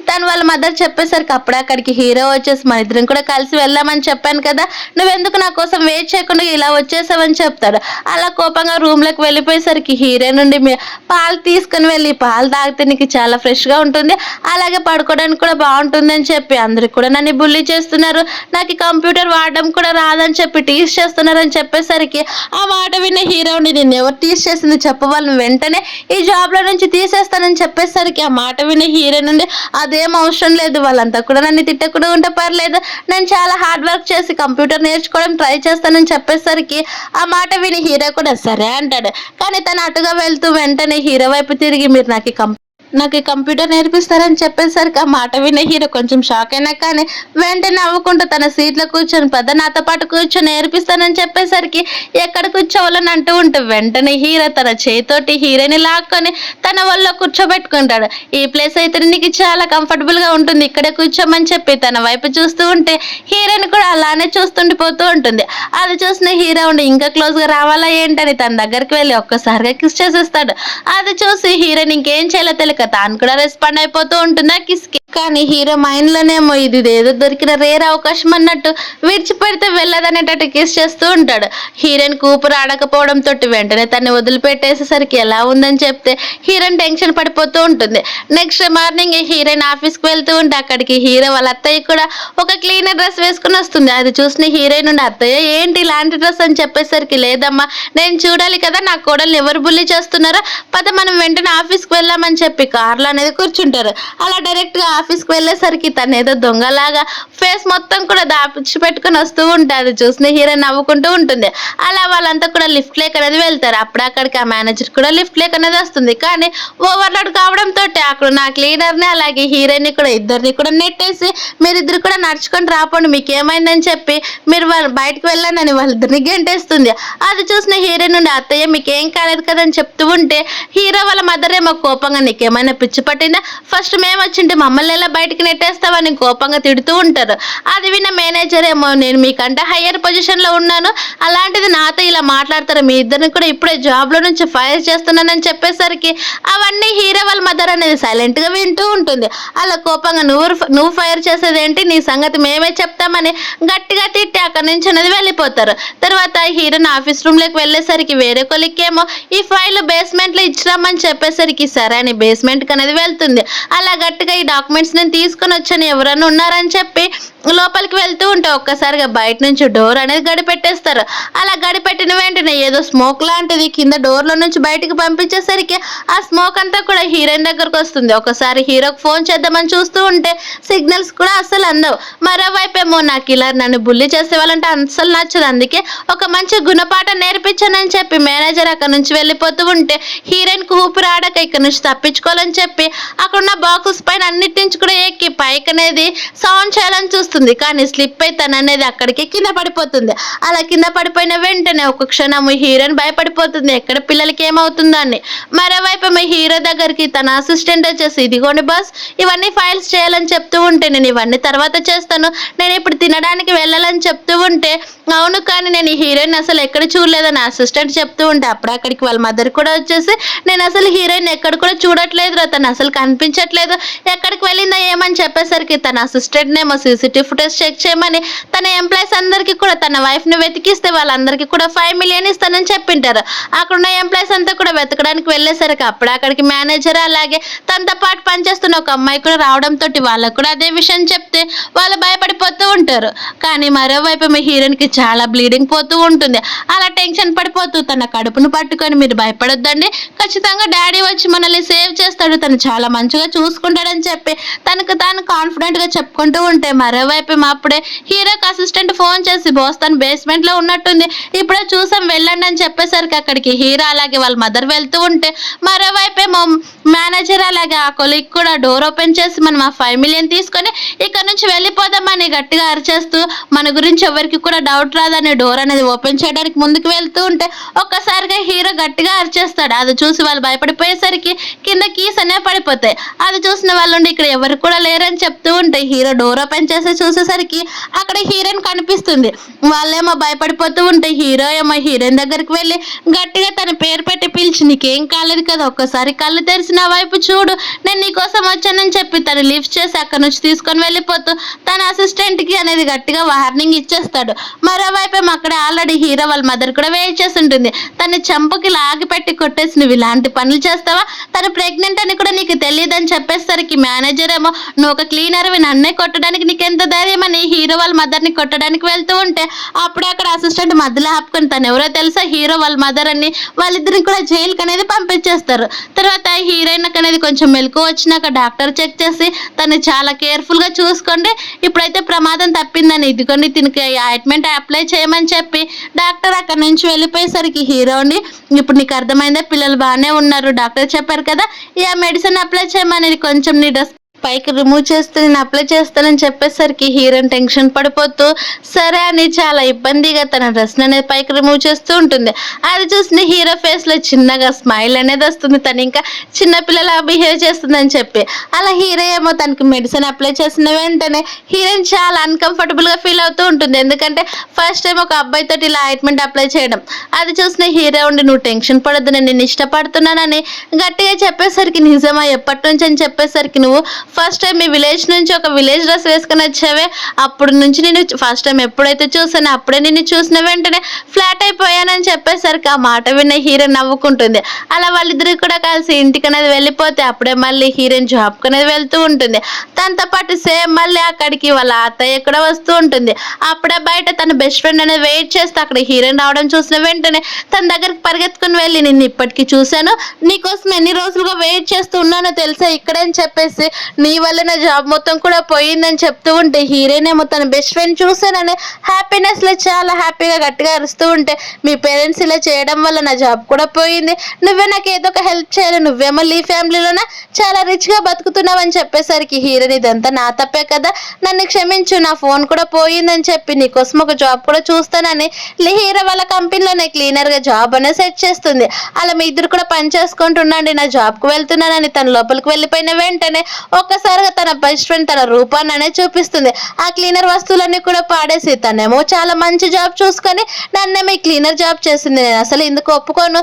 తను వాళ్ళ మదర్ చెప్పేసరికి అప్పుడే అక్కడికి హీరో వచ్చేసి మన ఇద్దరం కూడా కలిసి వెళ్దామని చెప్పాను చెప్పాను కదా, నువ్వెందుకు నా కోసం వెయిట్ చేయకుండా ఇలా వచ్చేసావని చెప్తాడు. అలా కోపంగా రూమ్లోకి వెళ్ళిపోయేసరికి హీరోయిన్ నుండి పాలు తీసుకుని వెళ్ళి పాలు తాగితే నీకు చాలా ఫ్రెష్గా ఉంటుంది, అలాగే పడుకోవడానికి కూడా బాగుంటుంది అని చెప్పి అందరికి కూడా నన్ను బుల్లి చేస్తున్నారు, నాకు ఈ కంప్యూటర్ వాడడం కూడా రాదని చెప్పి టీస్ చేస్తున్నారని చెప్పేసరికి ఆ మాట విన్న హీరోని నిన్ను ఎవరు టీస్ చేసింది చెప్పు, వాళ్ళని వెంటనే ఈ జాబ్లో నుంచి తీసేస్తానని చెప్పేసరికి ఆ మాట విన్న హీరో నుండి అదేం అవసరం లేదు, వాళ్ళంతా కూడా నన్ను తిట్టకుండా ఉంటే పర్లేదు, నేను చాలా హార్డ్ వర్క్ చేసి కంప్యూటర్ నేర్చుకోవడం ట్రై చేస్తానని చెప్పేసరికి ఆ మాట విని హీరో కూడా సరే అంటాడు. కానీ తను అటుగా వెళ్తూ వెంటనే హీరో వైపు తిరిగి మీరు నాకు ఈ కంప్యూటర్ నేర్పిస్తారని చెప్పేసరికి ఆ మాట విన్న హీరో కొంచెం షాక్ అయినా కానీ వెంటనే నవ్వుకుంటూ తన సీట్లో కూర్చొని పద నాతో పాటు కూర్చొని నేర్పిస్తానని చెప్పేసరికి ఎక్కడ కూర్చోవాలని అంటూ ఉంటే వెంటనే హీరో తన చేతితోటి హీరోని లాక్కొని తన వల్ల కూర్చోబెట్టుకుంటాడు. ఈ ప్లేస్ అయితే నీకు చాలా కంఫర్టబుల్గా ఉంటుంది, ఇక్కడే కూర్చోమని చెప్పి తన వైపు చూస్తూ ఉంటే హీరోని కూడా అలానే చూస్తుండిపోతూ ఉంటుంది. అది చూసిన హీరో ఉండి ఇంకా క్లోజ్గా రావాలా ఏంటని తన దగ్గరికి వెళ్ళి ఒక్కసారిగా కిస్ చేసేస్తాడు. అది చూసి హీరోని ఇంకేం చేయాలో తెలియక తాను కూడా రెస్పాండ్ అయిపోతూ ఉంటుంది ఆ కిస్కి. కానీ హీరో మైండ్ లోనేమో ఇది ఏదో దొరికిన రేర్ అవకాశం అన్నట్టు విడిచిపెడితే వెళ్ళదనేటట్టు కిస్ చేస్తూ ఉంటాడు. హీరోయిన్ కూపురు ఆడకపోవడంతో వెంటనే తన్ని వదిలిపెట్టేసేసరికి ఎలా ఉందని చెప్తే హీరోయిన్ టెన్షన్ పడిపోతూ ఉంటుంది. నెక్స్ట్ మార్నింగ్ హీరోయిన్ ఆఫీస్కి వెళ్తూ ఉంటే అక్కడికి హీరో వాళ్ళ అత్తయ్య కూడా ఒక క్లీనర్ డ్రెస్ వేసుకుని వస్తుంది. అది చూసిన హీరోయిన్ ఉండి అత్తయ్య ఏంటి ఇలాంటి డ్రెస్ అని చెప్పేసరికి లేదమ్మా నేను చూడాలి కదా నా కోడల్ని ఎవరు బుల్లి చేస్తున్నారో, పద మనం వెంటనే ఆఫీస్కి వెళ్ళామని చెప్పి కార్లో అనేది కూర్చుంటారు. అలా డైరెక్ట్గా ఆఫీస్కి వెళ్ళేసరికి తను ఏదో దొంగలాగా ఫేస్ మొత్తం కూడా దాచి పెట్టుకుని వస్తూ ఉంటే అది చూసిన హీరోయిన్ నవ్వుకుంటూ ఉంటుంది. అలా వాళ్ళంతా కూడా లిఫ్ట్ లేక్ అనేది వెళ్తారు. అప్పుడు అక్కడికి ఆ మేనేజర్ కూడా లిఫ్ట్ లేక్ అనేది వస్తుంది. కానీ ఓవర్లోడ్ కావడంతో అక్కడ నా క్లీనర్ని అలాగే హీరోయిన్ని కూడా ఇద్దరిని కూడా నెట్టేసి మీరిద్దరు కూడా నడుచుకొని రాపోండి మీకు ఏమైందని చెప్పి మీరు బయటకు వెళ్ళండి అని వాళ్ళిద్దరిని గెంటేస్తుంది. అది చూసిన హీరోయిన్ నుండి అత్తయ్య మీకేం కాలేదు కదని చెప్తూ ఉంటే హీరో వాళ్ళ మదర్ ఏమో కోపంగా నీకేమైనా పిచ్చి పట్టిందా, ఫస్ట్ మేము వచ్చింటే మమ్మల్ని ఎలా బయటకు నెట్టేస్తావని కోపంగా తిడుతూ ఉంటారు. అది విన్న మేనేజర్ ఏమో నేను మీకంటే హయ్యర్ పొజిషన్లో ఉన్నాను, అలాంటిది నాతో ఇలా మాట్లాడతారు, మీ ఇద్దరిని కూడా ఇప్పుడే జాబ్లో నుంచి ఫైర్ చేస్తున్నానని చెప్పేసరికి అవన్నీ హీరో వాళ్ళ మదర్ అనేది సైలెంట్గా వింటూ ఉంటుంది. అలా కోపంగా నువ్వు ఫైర్ చేసేదేంటి, నీ సంగతి మేమే చెప్తామని గట్టిగా తిట్టి అక్కడి నుంచి అనేది వెళ్ళిపోతారు. తర్వాత హీరోని ఆఫీస్ రూమ్లోకి వెళ్ళేసరికి వేరే కొలిక్కేమో ఈ ఫైల్ బేస్మెంట్లో ఇచ్చిరామని చెప్పేసరికి సరే అని బేస్మెంట్కి అనేది వెళ్తుంది. అలా గట్టిగా ఈ డాక్యుమెంట్స్ నేను తీసుకొని వచ్చాను ఎవరైనా ఉన్నారని చెప్పి లోపలికి వెళ్తూ ఉంటే ఒక్కసారిగా బయట నుంచి డోర్ అనేది గడిపెట్టేస్తారు. అలా గడిపెట్టిన వెంటనే ఏదో స్మోక్ లాంటిది కింద డోర్లో నుంచి బయటికి పంపించేసరికి ఆ స్మోక్ అంతా కూడా హీరోయిన్ దగ్గరకు వస్తుంది. ఒకసారి హీరోకి ఫోన్ చేద్దామని చూస్తూ ఉంటే సిగ్నల్స్ కూడా అస్సలు అందవు. మరోవైపు ఏమో నాకు ఇలా నన్ను బుల్లి చేసే వాళ్ళంటే అస్సలు నచ్చదు, అందుకే ఒక మంచి గుణపాఠం నేర్పించానని చెప్పి మేనేజర్ అక్కడ నుంచి వెళ్ళిపోతూ ఉంటే హీరోయిన్ ఊపిరి ఆడక ఇక్కడ నుంచి తప్పించుకోవాలని చెప్పి అక్కడున్న బాక్సెస్ పైన అన్నిటి నుంచి కూడా ఎక్కి పైకి అనేది సౌండ్ చేయాలని చూస్తుంది. కానీ స్లిప్ అయి తను అనేది అక్కడికి కింద పడిపోతుంది. అలా కింద పడిపోయిన వెంటనే ఒక క్షణము హీరోయిన్ భయపడిపోతుంది ఎక్కడ పిల్లలకి ఏమవుతుందో అని. మరోవైపు హీరో దగ్గరికి తన అసిస్టెంట్ వచ్చేసి ఇదిగోండి బాస్ ఇవన్నీ ఫైల్స్ చేయాలని చెప్తూ ఉంటే నేను ఇవన్నీ తర్వాత చేస్తాను, నేను ఇప్పుడు తినడానికి వెళ్ళాలని చెప్తూ ఉంటే అవును కానీ నేను ఈ హీరోయిన్ అసలు ఎక్కడ చూడలేదని అసిస్టెంట్ చెప్తూ ఉంటే అప్పుడు అక్కడికి వాళ్ళ మదర్ కూడా వచ్చేసి నేను అసలు హీరోయిన్ ఎక్కడ కూడా చూడట్లేదు, తను అసలు కనిపించట్లేదు, ఎక్కడికి వెళ్ళిందా ఏమని చెప్పేసరికి తన అసిస్టెంట్ ఏమో సీసీటీవీ ఫుటేజ్ చెక్ చేయమని తన ఎంప్లాయీస్ అందరికీ కూడా తన వైఫ్ ని వెతికిస్తే వాళ్ళందరికీ కూడా 5 మిలియన్ ఇస్తానని చెప్పింటారు. అక్కడున్న ఎంప్లాయీస్ అంతా కూడా వెతకడానికి వెళ్ళేసరికి అప్పుడు అక్కడికి మేనేజర్ అలాగే తనతో పాటు పనిచేస్తున్న ఒక అమ్మాయి కూడా రావడంతో వాళ్ళకు కూడా అదే విషయం చెప్తే వాళ్ళు భయపడిపోతూ ఉంటారు. కానీ మరోవైపు హీరోయిన్ కి చాలా బ్లీడింగ్ పోతూ ఉంటుంది. అలా టెన్షన్ పడిపోతూ తన కడుపును పట్టుకొని మీరు భయపడొద్దండి, ఖచ్చితంగా డాడీ వచ్చి మనల్ని సేవ్ చేస్తాడు, తను చాలా మంచిగా చూసుకుంటాడని చెప్పి తనకు తాను కాన్ఫిడెంట్ గా చెప్పుకుంటూ ఉంటే మరోవైపు అప్పుడే హీరోకి అసిస్టెంట్ ఫోన్ చేసి బాస్ తను బేస్మెంట్ లో ఉన్నట్టుంది ఇప్పుడే చూసాం వెళ్ళండి అని చెప్పేసరికి అక్కడికి హీరో అలాగే వాళ్ళ మదర్ వెళ్తూ ఉంటే మరోవైపు మేనేజర్ అలాగే ఆ కొలీగ్ కూడా డోర్ ఓపెన్ చేసి మనం ఆ 5 మిలియన్ తీసుకొని ఇక్కడ నుంచి వెళ్ళిపోదామని గట్టిగా అరిచేస్తూ మన గురించి ఎవరికి కూడా డౌట్ రాదని డోర్ అనేది ఓపెన్ చేయడానికి ముందుకు వెళ్తూ ఉంటే ఒక్కసారిగా హీరో గట్టిగా అరిచేస్తాడు. అది చూసి వాళ్ళు భయపడిపోయేసరికి కింద కీస్ అనేవి పడిపోతాయి. అది చూసిన వాళ్ళు ఇక్కడ ఎవరు కూడా లేరని చెప్తూ ఉంటే హీరో డోర్ ఓపెన్ చేసి చూసేసరికి అక్కడ హీరోయిన్ కనిపిస్తుంది. వాళ్ళేమో భయపడిపోతూ ఉంటే హీరో ఏమో హీరోయిన్ దగ్గరికి వెళ్ళి గట్టిగా తన పేరు పెట్టి పిలిచి, నీకేం కాలేదు కదా, ఒక్కసారి కళ్ళు తెరిచి నా వైపు చూడు, నేను నీకోసం వచ్చానని చెప్పి తను లిఫ్ట్ చేసి అక్కడ నుంచి తీసుకొని వెళ్ళిపోతూ తన అసిస్టెంట్ కి అనేది గట్టిగా వార్నింగ్ ఇచ్చేస్తాడు. మరోవైపు అక్కడ ఆల్రెడీ హీరో వాళ్ళ మదర్ కూడా వెయిట్ చేసి ఉంటుంది. తన చంపకి లాగి పెట్టి కొట్టేసి, నువ్వు ఇలాంటి పనులు చేస్తావా, తను ప్రెగ్నెంట్ అని కూడా నీకు తెలియదని చెప్పేసరికి మేనేజర్ ఏమో, నువ్వు ఒక క్లీనర్వి, నన్నే కొట్టడానికి నీకెంత ధైర్యం అని హీరో వాళ్ళ మదర్ని కొట్టడానికి వెళ్తూ ఉంటే అప్పుడే అక్కడ అసిస్టెంట్ మధ్యలో ఆపుకొని, తను ఎవరో తెలుసా, హీరో వాళ్ళ మదర్ అని, వాళ్ళిద్దరిని కూడా జైలుకి అనేది పంపించేస్తారు. తర్వాత హీరోయిన్ అనేది కొంచెం మెలకు వచ్చినాక డాక్టర్ చెక్ చేసి తను చాలా కేర్ఫుల్గా చూసుకోండి, ఇప్పుడైతే ప్రమాదం తప్పిందని, ఇదిగోండి దీనికి ఆయింట్మెంట్ అప్లై చేయమని చెప్పి డాక్టర్ అక్కడ నుంచి వెళ్ళిపోయేసరికి హీరోని, ఇప్పుడు నీకు అర్థమైందా, పిల్లలు బాగానే ఉన్నారు, డాక్టర్ చెప్పారు కదా ఈ మెడిసిన్ అప్లై చేయమని, కొంచెం నీ డ్రెస్ పైకి రిమూవ్ చేస్తే నేను అప్లై చేస్తానని చెప్పేసరికి హీరోయిన్ టెన్షన్ పడిపోతూ సరే అని చాలా ఇబ్బందిగా తన డ్రెస్ అనేది పైకి రిమూవ్ చేస్తూ ఉంటుంది. అది చూసిన హీరో ఫేస్లో చిన్నగా స్మైల్ అనేది వస్తుంది, తను ఇంకా చిన్నపిల్లలా బిహేవ్ చేస్తుందని చెప్పి. అలా హీరో ఏమో తనకి మెడిసిన్ అప్లై చేసిన వెంటనే హీరోయిన్ చాలా అన్కంఫర్టబుల్గా ఫీల్ అవుతూ ఉంటుంది. ఎందుకంటే ఫస్ట్ టైం ఒక అబ్బాయితో ఇలా ఆయింట్మెంట్ అప్లై చేయడం. అది చూసిన హీరో ఉండి, నువ్వు టెన్షన్ పడద్దు, నేను నిన్ను ఇష్టపడుతున్నానని గట్టిగా చెప్పేసరికి, నిజమా ఎప్పటి నుంచి అని చెప్పేసరికి, నువ్వు ఫస్ట్ టైం మీ విలేజ్ నుంచి ఒక విలేజ్ డ్రెస్ వేసుకొని వచ్చావే, అప్పటి నుంచి నేను ఫస్ట్ టైం ఎప్పుడైతే చూసానో అప్పుడే నిన్ను చూసిన వెంటనే ఫ్లాట్ అయిపోయానని చెప్పేసరికి ఆ మాట విన్న హీరోయిన్ నవ్వుకుంటుంది. అలా వాళ్ళిద్దరు కూడా కలిసి ఇంటికి అనేది వెళ్ళిపోతే అప్పుడే మళ్ళీ హీరోయిన్ జాబ్కి అనేది వెళ్తూ ఉంటుంది. తనతో పాటు సేమ్ మళ్ళీ అక్కడికి వాళ్ళ అత్తయ్య కూడా వస్తూ ఉంటుంది. అప్పుడే బయట తన బెస్ట్ ఫ్రెండ్ అనేది వెయిట్ చేస్తే అక్కడ హీరోయిన్ రావడం చూసిన వెంటనే తన దగ్గరికి పరిగెత్తుకుని వెళ్ళి, నిన్ను ఇప్పటికీ చూశాను, నీకోసం ఎన్ని రోజులుగా వెయిట్ చేస్తూ ఉన్నానో తెలుసా ఇక్కడని చెప్పేసి, నీ వల్ల నా జాబ్ మొత్తం కూడా పోయిందని చెప్తూ ఉంటే హీరోయిన్ ఏమో తన బెస్ట్ ఫ్రెండ్ చూసానని హ్యాపీనెస్ లో చాలా హ్యాపీగా గట్టిగా అరుస్తూ ఉంటే, మీ పేరెంట్స్ ఇలా చేయడం వల్ల నా జాబ్ కూడా పోయింది, నువ్వే నాకు ఏదో ఒక హెల్ప్ చేయాలి, నువ్వేమో ఈ ఫ్యామిలీలోన చాలా రిచ్ గా బతుకుతున్నావు అని చెప్పేసరికి హీరోయిన్, ఇదంతా నా తప్పే కదా, నన్ను క్షమించు, నా ఫోన్ కూడా పోయిందని చెప్పి నీకోసం ఒక జాబ్ కూడా చూస్తానని హీరో వాళ్ళ కంపెనీలోనే క్లీనర్ గా జాబ్ అనేది సెట్ చేస్తుంది. అలా మీ ఇద్దరు కూడా పని చేసుకుంటుండండి, నా జాబ్ కు వెళ్తున్నానని తన లోపలికి వెళ్ళిపోయిన వెంటనే ఒక్కసారిగా తన బెస్ట్ ఫ్రెండ్ తన రూపాన్ని అనేది చూపిస్తుంది. ఆ క్లీనర్ వస్తువులన్నీ కూడా పాడేసి తనేమో చాలా మంచి జాబ్ చూసుకొని నన్నేమో ఈ క్లీనర్ జాబ్ చేసింది, నేను అసలు ఎందుకు ఒప్పుకోను,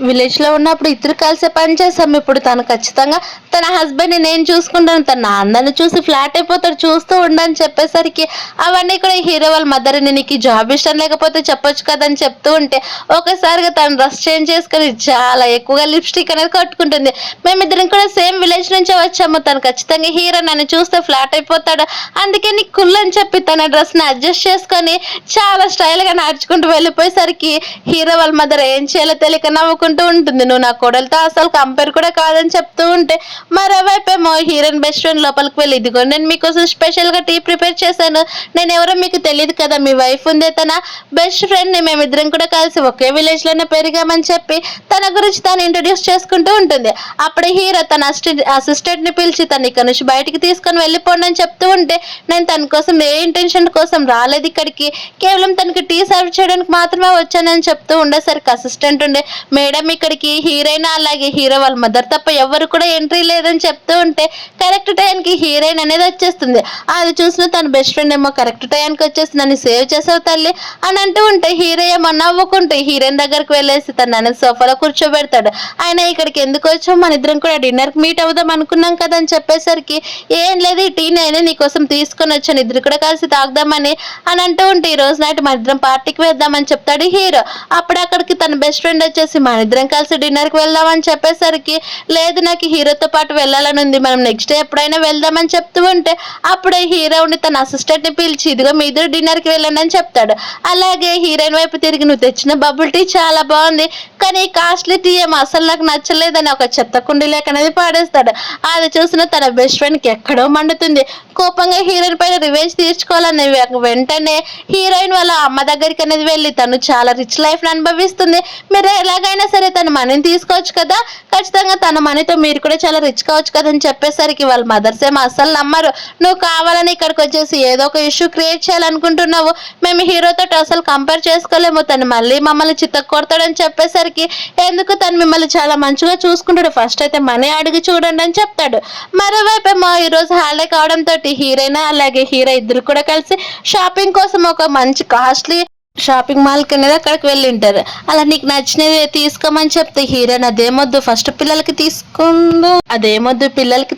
విలేజ్ లో ఉన్నప్పుడు ఇద్దరు కలిసి పని చేసాం, ఇప్పుడు తను ఖచ్చితంగా తన హస్బెండ్ ని నేను చూసుకుంటాను, తన నాన్నని చూసి ఫ్లాట్ అయిపోతాడు, చూస్తూ ఉండని చెప్పేసరికి అవన్నీ కూడా హీరో వాళ్ళ మదర్, నీకు జాబ్ ఇష్టం లేకపోతే చెప్పొచ్చు కదా అని చెప్తూ ఉంటే ఒకసారిగా తను డ్రెస్ చేంజ్ చేసుకొని చాలా ఎక్కువగా లిప్స్టిక్ అనేది కట్టుకుంటుంది. మేమిద్దరం కూడా సేమ్ విలేజ్ నుంచే వచ్చాము, తను ఖచ్చితంగా హీరో నన్ను చూస్తే ఫ్లాట్ అయిపోతాడు, అందుకే నీకు కుల్ అని చెప్పి తన డ్రెస్ ని అడ్జస్ట్ చేసుకొని చాలా స్టైల్ గా నడుచుకుంటూ వెళ్ళిపోయేసరికి హీరో వాళ్ళ మదర్ ఏం చేయాలో తెలియక నవ్వుకుంటూ ఉంటుంది. నువ్వు నా కోడలతో అసలు కంపేర్ కూడా కాదని చెప్తూ ఉంటే మరోవైపు ఏమో హీరోయిన్ బెస్ట్ ఫ్రెండ్ లోపలికి వెళ్ళి, ఇదిగో నేను మీకోసం స్పెషల్ గా టీ ప్రిపేర్ చేశాను, నేను ఎవరో మీకు తెలియదు కదా, మీ వైఫ్ ఉంది, తన బెస్ట్ ఫ్రెండ్ ని, మేమిద్దరం కూడా కలిసి ఒకే విలేజ్ లోనే పెరిగామని చెప్పి తన గురించి తను ఇంట్రొడ్యూస్ చేసుకుంటూ ఉంటుంది. అప్పుడే హీరో తన అసిస్టెంట్ ని పిలిచి తను ఇక్కడ నుంచి బయటికి తీసుకొని వెళ్ళిపోండి అని చెప్తూ ఉంటే, నేను తన కోసం ఏ ఇంటెన్షన్ కోసం రాలేదు ఇక్కడికి, కేవలం తనకి టీ సర్వ్ చేయడానికి మాత్రమే వచ్చానని చెప్తూ ఉండేసరికి అసిస్టెంట్ ఉండే, మేడం ఇక్కడికి హీరోయిన్ అలాగే హీరో వాళ్ళ మదర్ తప్ప ఎవరు కూడా ఎంట్రీ లేదని చెప్తూ ఉంటే కరెక్ట్ టైంకి హీరోయిన్ అనేది వచ్చేస్తుంది. అది చూసిన తన బెస్ట్ ఫ్రెండ్ ఏమో కరెక్ట్ టైంకి వచ్చేసి నన్ను సేవ్ చేసావు తల్లి అని అంటూ ఉంటే హీరో ఏమో నవ్వుకుంటూ హీరోయిన్ దగ్గరికి వెళ్ళేసి తను అనేది సోఫాలో కూర్చోబెడతాడు. ఆయన ఇక్కడికి ఎందుకు వచ్చావు, మన ఇద్దరం కూడా డిన్నర్కి మీట్ అవుదాం అనుకున్నాం కదా అని చెప్పేసరికి, ఏం లేదు ఈ టీ నేను నీకోసం తీసుకొని వచ్చాను, ఇద్దరు కూడా కలిసి తాగుదామని అని అంటూ ఉంటే, ఈ రోజు నైట్ మన ఇద్దరం పార్టీకి వేద్దామని చెప్తాడు హీరో. అప్పుడు అక్కడికి తన బెస్ట్ ఫ్రెండ్ వచ్చేసి, మన ఇద్దరం కలిసి డిన్నర్కి వెళ్దామని చెప్పేసరికి, లేదు నాకు హీరోతో పాటు వెళ్ళాలని ఉంది, మనం నెక్స్ట్ డే ఎప్పుడైనా వెళ్దామని చెప్తూ ఉంటే అప్పుడే హీరో ఉండి తన అసిస్టెంట్ ని పిలిచి, ఇదిగో మీ ఇద్దరు డిన్నర్కి వెళ్ళండి అని చెప్తాడు. అలాగే హీరోయిన్ వైపు తిరిగి, నువ్వు తెచ్చిన బబుల్ టీ చాలా బాగుంది, కానీ కాస్ట్లీ టీ ఏమో అసలు నాకు నచ్చలేదని ఒక చెత్త కుండీ లేక అనేది పాడేస్తాడు. అది చూసిన తన బెస్ట్ ఫ్రెండ్ కి ఎక్కడో మండుతుంది. కోపంగా హీరోయిన్ పైన రివెంజ్ తీర్చుకోవాలని వెంటనే హీరోయిన్ వాళ్ళ అమ్మ దగ్గరికి అనేది వెళ్ళి, తను చాలా రిచ్ లైఫ్ ని అనుభవిస్తుంది, మీరు ఎలాగైనా సరే తన మనీని తీసుకోవచ్చు కదా, ఖచ్చితంగా తన మనీతో మీరు కూడా చాలా రిచ్ కావచ్చు కదా అని చెప్పేసరికి వాళ్ళ మదర్స్ ఏమో అస్సలు నమ్మరు. నువ్వు కావాలని ఇక్కడికి వచ్చేసి ఏదో ఒక ఇష్యూ క్రియేట్ చేయాలనుకుంటున్నావు, మేము హీరోతో అసలు కంపేర్ చేసుకోలేము, తను మళ్ళీ మమ్మల్ని చిత్తకొడతాడని చెప్పేసరికి ఎందుకు తను మిమ్మల్ని చాలా మంచిగా చూసుకుంటాడు, ఫస్ట్ అయితే మనీ అడిగి చూడండి అని చెప్తాడు. మరోవైపు ఏమో ఈరోజు హాలిడే కావడంతో హీరోయిన్ అలాగే హీరో ఇద్దరు కూడా కలిసి షాపింగ్ కోసం ఒక మంచి కాస్ట్లీ షాపింగ్ మాల్కి అనేది అక్కడికి వెళ్ళి ఉంటారు. అలా నీకు నచ్చినవి తీసుకోమని చెప్తే హీరోయిన్ అదేమొద్దు ఫస్ట్ పిల్లలకి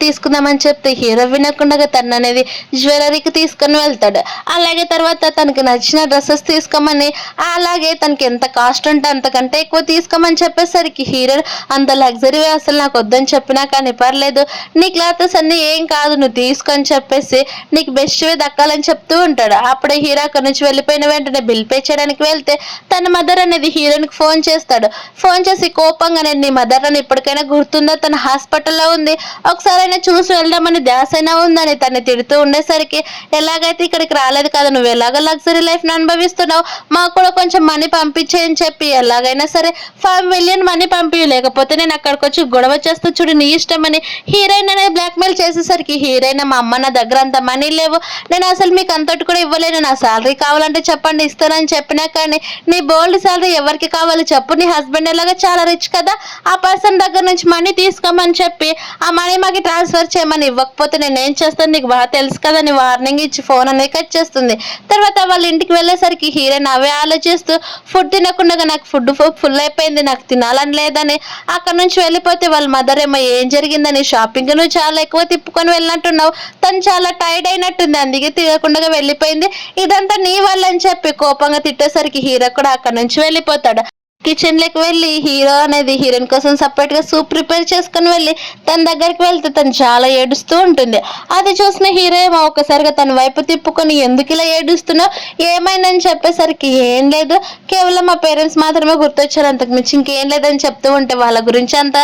తీసుకుందామని చెప్తే హీరో వినకుండా తను అనేది జ్యువెలరీకి తీసుకొని వెళ్తాడు. అలాగే తర్వాత తనకి నచ్చిన డ్రెస్సెస్ తీసుకోమని, అలాగే తనకి ఎంత కాస్ట్ ఉంటే అంతకంటే ఎక్కువ తీసుకోమని చెప్పేసరికి హీరో అంత లగ్జరీ అసలు నాకు వద్దని చెప్పినా కానీ పర్లేదు, నీ క్లాత్స్ అన్ని ఏం కాదు నువ్వు తీసుకొని చెప్పేసి నీకు బెస్ట్వే దక్కాలని చెప్తూ ఉంటాడు. అప్పుడే హీరో అక్కడి నుంచి వెళ్ళిపోయిన వెంటనే బిల్ పే చేయడానికి వెళ్తే తన మదర్ అనేది హీరోయిన్కి ఫోన్ చేస్తాడు. ఫోన్ చేసి కోపంగానే నీ మదర్ అని ఇప్పటికైనా గుర్తుందా, తన హాస్పిటల్లో ఉంది, ఒకసారైనా చూసి వెళ్దామని ధ్యాస అయినా ఉందని తను తిడుతూ ఉండేసరికి ఎలాగైతే ఇక్కడికి రాలేదు కదా, నువ్వు ఎలాగ లగ్జరీ లైఫ్ని అనుభవిస్తున్నావు, మాకు కూడా కొంచెం మనీ పంపించేయని చెప్పి ఎలాగైనా సరే 5 million మనీ పంపి, లేకపోతే నేను అక్కడికి వచ్చి గొడవ చేస్తూ చూడు నీ ఇష్టమని హీరోయిన్ అనేది బ్లాక్మెయిల్ చేసేసరికి హీరోయిన్ మా అమ్మ నా దగ్గర అంత మనీ లేవు, నేను అసలు మీకు అంతటి కూడా ఇవ్వలేను, నా శాలరీ కావాలంటే చెప్పండి ఇస్తానని చెప్పినా కానీ నీ బోల్డ్ శాలరీ ఎవరికి కావాలి చెప్పు, నీ హస్బెండ్ ఎలాగా చాలా రిచ్ కదా, ఆ పర్సన్ దగ్గర నుంచి మనీ తీసుకోమని చెప్పి ఆ మనీ మాకు ట్రాన్స్ఫర్ చేయమని, ఇవ్వకపోతే నేను ఏం చేస్తాను నీకు బాగా తెలుసు కదా నీ వార్నింగ్ ఇచ్చి ఫోన్ అనేది కట్ చేస్తుంది. తర్వాత వాళ్ళ ఇంటికి వెళ్ళేసరికి హీరోయిన్ అవే ఆలోచిస్తూ ఫుడ్ తినకుండా నాకు ఫుల్ అయిపోయింది, నాకు తినాలని లేదని అక్కడ నుంచి వెళ్ళిపోతే వాళ్ళ మదర్ ఏమో ఏం జరిగిందని, షాపింగ్ నువ్వు చాలా ఎక్కువ తిప్పుకొని వెళ్ళినట్టున్నావు, తను చాలా టైర్డ్ అయినట్టుంది అందుకే తినకుండా వెళ్ళిపోయింది, ఇదంతా నీ వల్ల అని చెప్పి కోపంగా తిట్టేసరికి హీరో కూడా అక్కడ నుంచి వెళ్ళిపోతాడు. కిచెన్ లోకి వెళ్ళి హీరో అనేది హీరోయిన్ కోసం సపరేట్ గా సూప్ ప్రిపేర్ చేసుకుని వెళ్ళి తన దగ్గరికి వెళ్తే తను చాలా ఏడుస్తూ ఉంటుంది. అది చూసిన హీరో ఏమో ఒక్కసారిగా తన వైపు తిప్పుకొని ఎందుకు ఇలా ఏడుస్తున్నావు ఏమైందని చెప్పేసరికి ఏం లేదు, కేవలం మా పేరెంట్స్ మాత్రమే గుర్తొచ్చారు, అంతకు మించి ఇంకేం లేదని చెప్తూ ఉంటే వాళ్ళ గురించి అంతా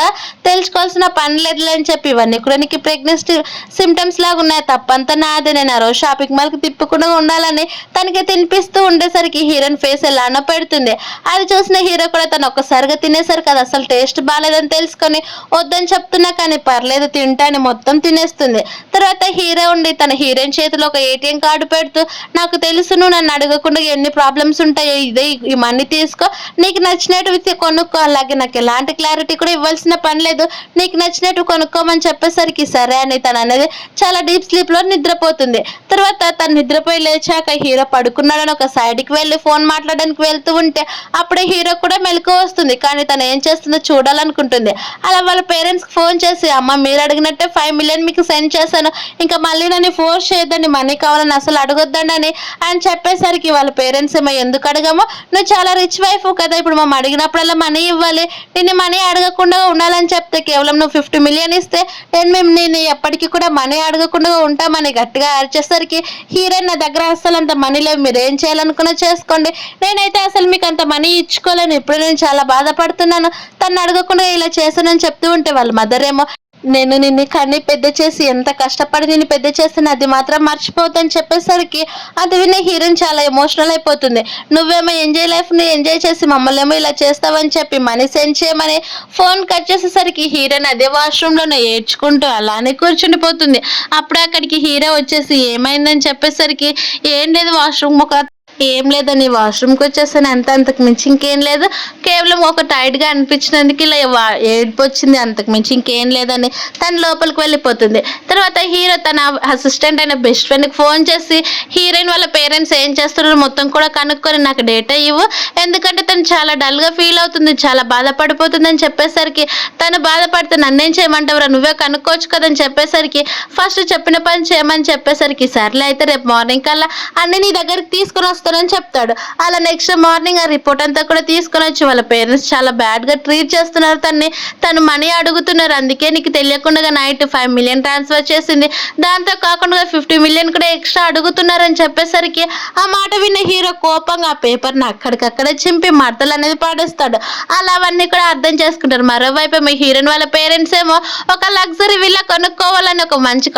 తెలుసుకోవాల్సిన పని లేదు అని చెప్పి ఇవన్నీ కూడా నీకు ప్రెగ్నెన్సీ సిమ్టమ్స్ లాగా ఉన్నాయి, తప్పంతా నాదే, నేను ఆ రోజు షాపింగ్ మాల్కి తిప్పకుండా ఉండాలని తనకి తినిపిస్తూ ఉండేసరికి హీరోయిన్ ఫేస్ ఎలానో పెడుతుంది. అది చూసిన హీరో కూడా తను ఒక్కసారిగా తినేసరికి అది అసలు టేస్ట్ బాగాలేదని తెలుసుకొని వద్దని చెప్తున్నా కానీ పర్లేదు తింటాని మొత్తం తినేస్తుంది. తర్వాత హీరో ఉండి తన హీరోయిన్ చేతిలో ఒక ఏటీఎం కార్డు పెడుతూ నాకు తెలుసు నువ్వు నన్ను అడగకుండా ఎన్ని ప్రాబ్లమ్స్ ఉంటాయో, ఇదే ఈ మనీ తీసుకో, నీకు నచ్చినట్టు కొనుక్కో, అలాగే నాకు ఎలాంటి క్లారిటీ కూడా ఇవ్వాల్సిన పని లేదు, నీకు నచ్చినట్టు కొనుక్కోమని చెప్పేసరికి సరే అని తను అనేది చాలా డీప్ స్లీప్ లో నిద్రపోతుంది. తర్వాత తను నిద్రపోయి లేచాక హీరో పడుకున్నాడని ఒక సైడ్కి వెళ్ళి ఫోన్ మాట్లాడడానికి వెళ్తూ ఉంటే అప్పుడే హీరో కూడా మెలకు వస్తుంది, కానీ తను ఏం చేస్తుందో చూడాలనుకుంటుంది. అలా వాళ్ళ పేరెంట్స్ కి ఫోన్ చేసి అమ్మ మీరు అడిగినట్టే 5 million మీకు సెండ్ చేశాను, ఇంకా మళ్ళీ నన్ను ఫోర్స్ చేయొద్దండి, మనీ కావాలని అసలు అడగొద్దండి అని చెప్పేసరికి వాళ్ళ పేరెంట్స్ ఏమో ఎందుకు అడగము, నువ్వు చాలా రిచ్ వైఫ్ కదా, ఇప్పుడు మేము అడిగినప్పుడల్లా మనీ ఇవ్వాలి, నేను మనీ అడగకుండా ఉండాలని చెప్తే కేవలం నువ్వు 50 million ఇస్తే నేను ఎప్పటికీ కూడా మనీ అడగకుండా ఉంటామని గట్టిగా అరిచేసరికి హీరోయిన్ నా దగ్గర అసలు అంత మనీ లేవు, మీరు ఏం చేయాలనుకున్నా చేసుకోండి, నేనైతే అసలు మీకు అంత మనీ ఇచ్చుకోలేను, ఇప్పుడు నేను చాలా బాధపడుతున్నాను, తను అడగకుండా ఇలా చేశానని చెప్తూ ఉంటే వాళ్ళ మదర్ ఏమో నేను నిన్ను కన్నీ పెద్ద చేసి ఎంత కష్టపడి నేను పెద్ద చేస్తాను అది మాత్రం మర్చిపోతాను చెప్పేసరికి అది వినే హీరోయిన్ చాలా ఎమోషనల్ అయిపోతుంది. నువ్వేమో లైఫ్ని ఎంజాయ్ చేసి మమ్మల్ని ఏమో ఇలా చేస్తావని చెప్పి మనీ సెండ్ చేయమని ఫోన్ కట్ చేసేసరికి హీరోయిన్ అదే వాష్రూమ్లోనే ఏడ్చుకుంటూ అలానే కూర్చుండిపోతుంది. అప్పుడే అక్కడికి హీరో వచ్చేసి ఏమైందని చెప్పేసరికి ఏం లేదు వాష్రూమ్ ఒక ఏం లేదని వాష్రూమ్కి వచ్చేసాను అంతకు మించి ఇంకేం లేదు, కేవలం ఒక టైట్గా అనిపించినందుకు ఇలా ఏడుపు వచ్చింది, అంతకు మించి ఇంకేం లేదని తను లోపలికి వెళ్ళిపోతుంది. తర్వాత హీరో తన అసిస్టెంట్ అయిన బెస్ట్ ఫ్రెండ్కి ఫోన్ చేసి హీరోయిన్ వాళ్ళ పేరెంట్స్ ఏం చేస్తున్నారో మొత్తం కూడా కనుక్కొని నాకు డేటా ఇవ్వు, ఎందుకంటే తను చాలా డల్గా ఫీల్ అవుతుంది, చాలా బాధపడిపోతుంది అని చెప్పేసరికి తను బాధపడితే నన్నేం చేయమంటావురా నువ్వే కనుక్కోవచ్చు కదని చెప్పేసరికి ఫస్ట్ చెప్పిన పని చేయమని చెప్పేసరికి సర్లే అయితే రేపు మార్నింగ్ కల్లా అన్ని నీ దగ్గరికి తీసుకుని వస్తానని చెప్తాడు. అలా నెక్స్ట్ మార్నింగ్ ఆ రిపోర్ట్ అంతా కూడా తీసుకొని వచ్చి వాళ్ళ పేరెంట్స్ చాలా బ్యాడ్ గా ట్రీట్ చేస్తున్నారు, తను మనీ అడుగుతున్నారు, అందుకే నీకు తెలియకుండా నైట్ 5 million ట్రాన్స్ఫర్ చేసింది, దాంతో కాకుండా 50 million కూడా ఎక్స్ట్రా అడుగుతున్నారని చెప్పేసరికి ఆ మాట విన్న హీరో కోపంగా ఆ పేపర్ని అక్కడికక్కడే చింపి మడతలు అనేది పాడేస్తాడు. అలా అవన్నీ కూడా అర్థం చేసుకుంటారు. మరోవైపు మీ హీరోయిన్ వాళ్ళ పేరెంట్స్ ఏమో ఒక లగ్జరీ విల్లా కొనుక్కోవాలని ఒక మంచి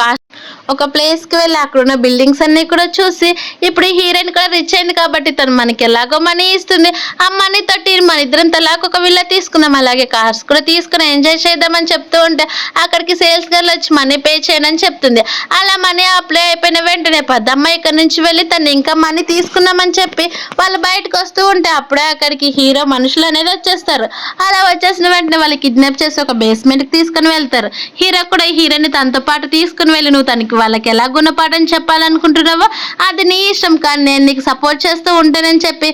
ఒక ప్లేస్కి వెళ్ళి అక్కడ ఉన్న బిల్డింగ్స్ అన్ని కూడా చూసి ఇప్పుడు హీరోయిన్ కూడా రిచ్ అయింది కాబట్టి తను మనకి ఎలాగో మనీ ఇస్తుంది. ఆ మనీ తోటి మన ఇద్దరం తలాకు ఒక విల్లా తీసుకున్నాం, అలాగే కార్స్ కూడా తీసుకుని ఎంజాయ్ చేద్దామని చెప్తూ ఉంటే అక్కడికి సేల్స్ గర్ల్ వచ్చి మనీ పే చేయనని చెప్తుంది. అలా మనీ అప్లై అయిపోయిన వెంటనే పెద్దమ్మ ఇక్కడ నుంచి వెళ్ళి తను ఇంకా మనీ తీసుకున్నామని చెప్పి వాళ్ళు బయటకు వస్తూ ఉంటే అప్పుడే అక్కడికి హీరో మనుషులు అనేది వచ్చేస్తారు. అలా వచ్చేసిన వెంటనే వాళ్ళు కిడ్నాప్ చేసి ఒక బేస్మెంట్కి తీసుకుని వెళ్తారు. హీరో కూడా హీరోని తనతో పాటు తీసుకుని వెళ్ళి నువ్వు తనకి వాళ్ళకి ఎలా గుణపాఠం చెప్పాలనుకుంటున్నావో అది నీ ఇష్టం, కానీ నేను నీకు సపోర్ట్ చేస్తూ ఉంటానని చెప్పి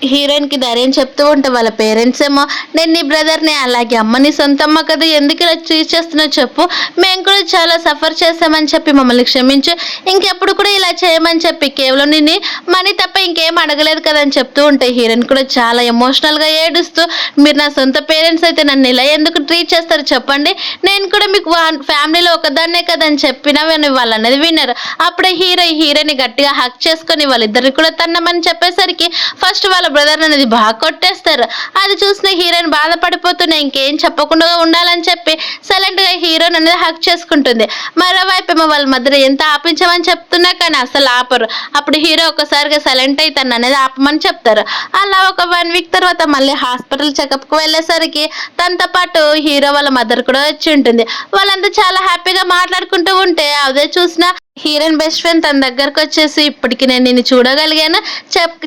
హీరోయిన్కి ధైర్యం చెప్తూ ఉంటే వాళ్ళ పేరెంట్స్ ఏమో నేను నీ బ్రదర్ని అలాగే అమ్మని సొంతమ్మ కదా ఎందుకు ఇలా ట్రీట్ చేస్తున్నావు చెప్పు, మేము కూడా చాలా సఫర్ చేసామని చెప్పి మమ్మల్ని క్షమించు, ఇంకెప్పుడు కూడా ఇలా చేయమని చెప్పి కేవలం నిన్ను మనీ తప్ప ఇంకేం అడగలేదు కదా అని చెప్తూ ఉంటే హీరోయిన్ కూడా చాలా ఎమోషనల్గా ఏడుస్తూ మీరు నా సొంత పేరెంట్స్ అయితే నన్ను ఇలా ఎందుకు ట్రీట్ చేస్తారు చెప్పండి, నేను కూడా మీకు ఫ్యామిలీలో ఒకదాన్నే కదా అని చెప్పినా వాళ్ళు అనేది విన్నారు. అప్పుడే హీరోని గట్టిగా హక్ చేసుకొని వాళ్ళిద్దరిని కూడా తన్నమని చెప్పేసరికి ఫస్ట్ వాళ్ళ బ్రదర్ అనేది బాగా కొట్టేస్తారు. అది చూసిన హీరోయిన్ బాధపడిపోతున్నా ఇంకేం చెప్పకుండా ఉండాలని చెప్పి సైలెంట్ గా హీరోయిన్ అనేది హక్ చేసుకుంటుంది. మరోవైపు ఏమో వాళ్ళ మధ్య ఎంత ఆపించమని చెప్తున్నా కానీ అసలు ఆపరు. అప్పుడు హీరో ఒకసారిగా సైలెంట్ అయి తను అనేది ఆపమని చెప్తారు. అలా ఒక 1 వీక్ తర్వాత మళ్ళీ హాస్పిటల్ చెకప్ కు వెళ్ళేసరికి తనతో పాటు హీరో వాళ్ళ మదర్ కూడా వచ్చి ఉంటుంది. వాళ్ళంతా చాలా హ్యాపీగా మాట్లాడుకుంటూ ఉంటే అదే చూసిన హీరోయిన్ బెస్ట్ ఫ్రెండ్ తన దగ్గరకు వచ్చేసి ఇప్పటికి నేను నిన్ను చూడగలిగాను,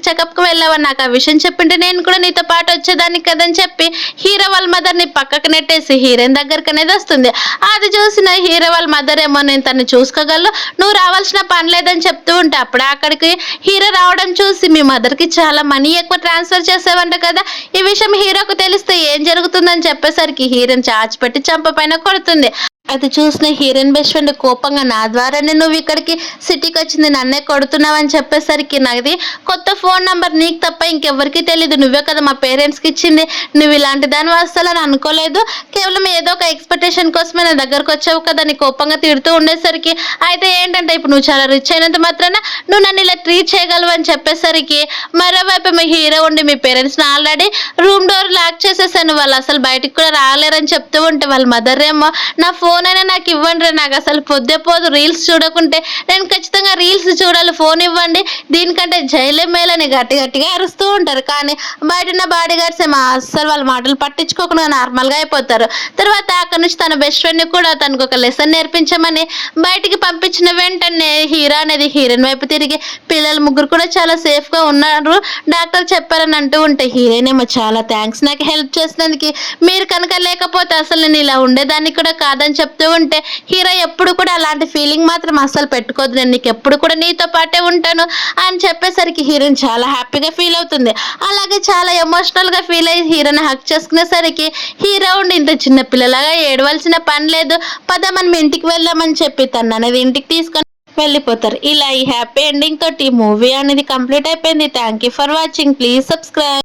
చెకప్కి వెళ్ళావని నాకు ఆ విషయం చెప్పింటే నేను కూడా నీతో పాటు వచ్చేదాన్ని కదని చెప్పి హీరో వాళ్ళ మదర్ని పక్కకు నెట్టేసి హీరోయిన్ దగ్గరకు అనేది వస్తుంది. అది చూసిన హీరో వాళ్ళ మదర్ ఏమో నేను తను చూసుకోగలను, నువ్వు రావాల్సిన పని లేదని చెప్తూ ఉంటే అప్పుడే అక్కడికి హీరో రావడం చూసి మీ మదర్కి చాలా మనీ ఎక్కువ ట్రాన్స్ఫర్ చేసేవంట కదా, ఈ విషయం హీరోకు తెలిస్తే ఏం జరుగుతుందని చెప్పేసరికి హీరోయిన్ చాచి పెట్టి చంప పైన కొడుతుంది. అది చూసిన హీరోయిన్ బెస్ట్ ఫ్రెండ్ కోపంగా నా ద్వారానే నువ్వు ఇక్కడికి సిటీకి వచ్చింది, నన్నే కొడుతున్నావు అని చెప్పేసరికి నాది కొత్త ఫోన్ నంబర్ నీకు తప్ప ఇంకెవ్వరికి తెలియదు, నువ్వే కదా మా పేరెంట్స్కి ఇచ్చింది, నువ్వు ఇలాంటి దాని వస్తాలని అనుకోలేదు, కేవలం ఏదో ఒక ఎక్స్పెక్టేషన్ కోసమే నా దగ్గరకు వచ్చావు కదా అని కోపంగా తిడుతూ ఉండేసరికి అయితే ఏంటంటే ఇప్పుడు నువ్వు చాలా రిచ్ అయినంత మాత్రాన నువ్వు నన్ను ఇలా ట్రీట్ చేయగలవు అని చెప్పేసరికి మరోవైపు మీ హీరో ఉండి మీ పేరెంట్స్ని ఆల్రెడీ రూమ్ డోర్ లాక్ చేసేసాను, వాళ్ళు అసలు బయటికి కూడా రాలేరని చెప్తూ ఉంటే వాళ్ళ మదర్ ఏమో నా ఫోన్ అయినా నాకు ఇవ్వండి, నాకు అసలు పొద్దే పోదు రీల్స్ చూడకుంటే, నేను ఖచ్చితంగా రీల్స్ చూడాలి, ఫోన్ ఇవ్వండి, దీనికంటే జైలే మేలని గట్టిగా అరుస్తూ ఉంటారు. కానీ బయట ఉన్న బాడీ గార్డ్స్ ఏమో అస్సలు వాళ్ళ మాటలు పట్టించుకోకుండా నార్మల్గా అయిపోతారు. తర్వాత అక్కడ నుంచి తన బెస్ట్ ఫ్రెండ్ని కూడా తనకు ఒక లెసన్ నేర్పించమని బయటికి పంపించిన వెంటనే హీరో అనేది హీరోయిన్ వైపు తిరిగి పిల్లలు ముగ్గురు కూడా చాలా సేఫ్గా ఉన్నారు డాక్టర్ చెప్పారని అంటూ ఉంటే హీరోయిన్ ఏమో చాలా థ్యాంక్స్ నాకు హెల్ప్ చేసినందుకు, మీరు కనుక లేకపోతే అసలు నేను ఇలా ఉండేదాన్ని కూడా కాదని చెప్తూ ఉంటే హీరో ఎప్పుడు కూడా అలాంటి ఫీలింగ్ మాత్రం అస్సలు పెట్టుకోదు, నేను నీకు ఎప్పుడు కూడా నీతో పాటే ఉంటాను అని చెప్పేసరికి హీరోయిన్ చాలా హ్యాపీగా ఫీల్ అవుతుంది. అలాగే చాలా ఎమోషనల్గా ఫీల్ అయ్యి హీరోని హక్ చేసుకునేసరికి హీరో ఉండి ఇంత చిన్న పిల్లలాగా ఏడవలసిన పని లేదు, పద మనం ఇంటికి వెళ్దామని చెప్పి తను అనేది ఇంటికి తీసుకొని వెళ్ళిపోతారు. ఇలా ఈ హ్యాపీ ఎండింగ్ తోటి మూవీ అనేది కంప్లీట్ అయిపోయింది. Thank you for watching, please subscribe.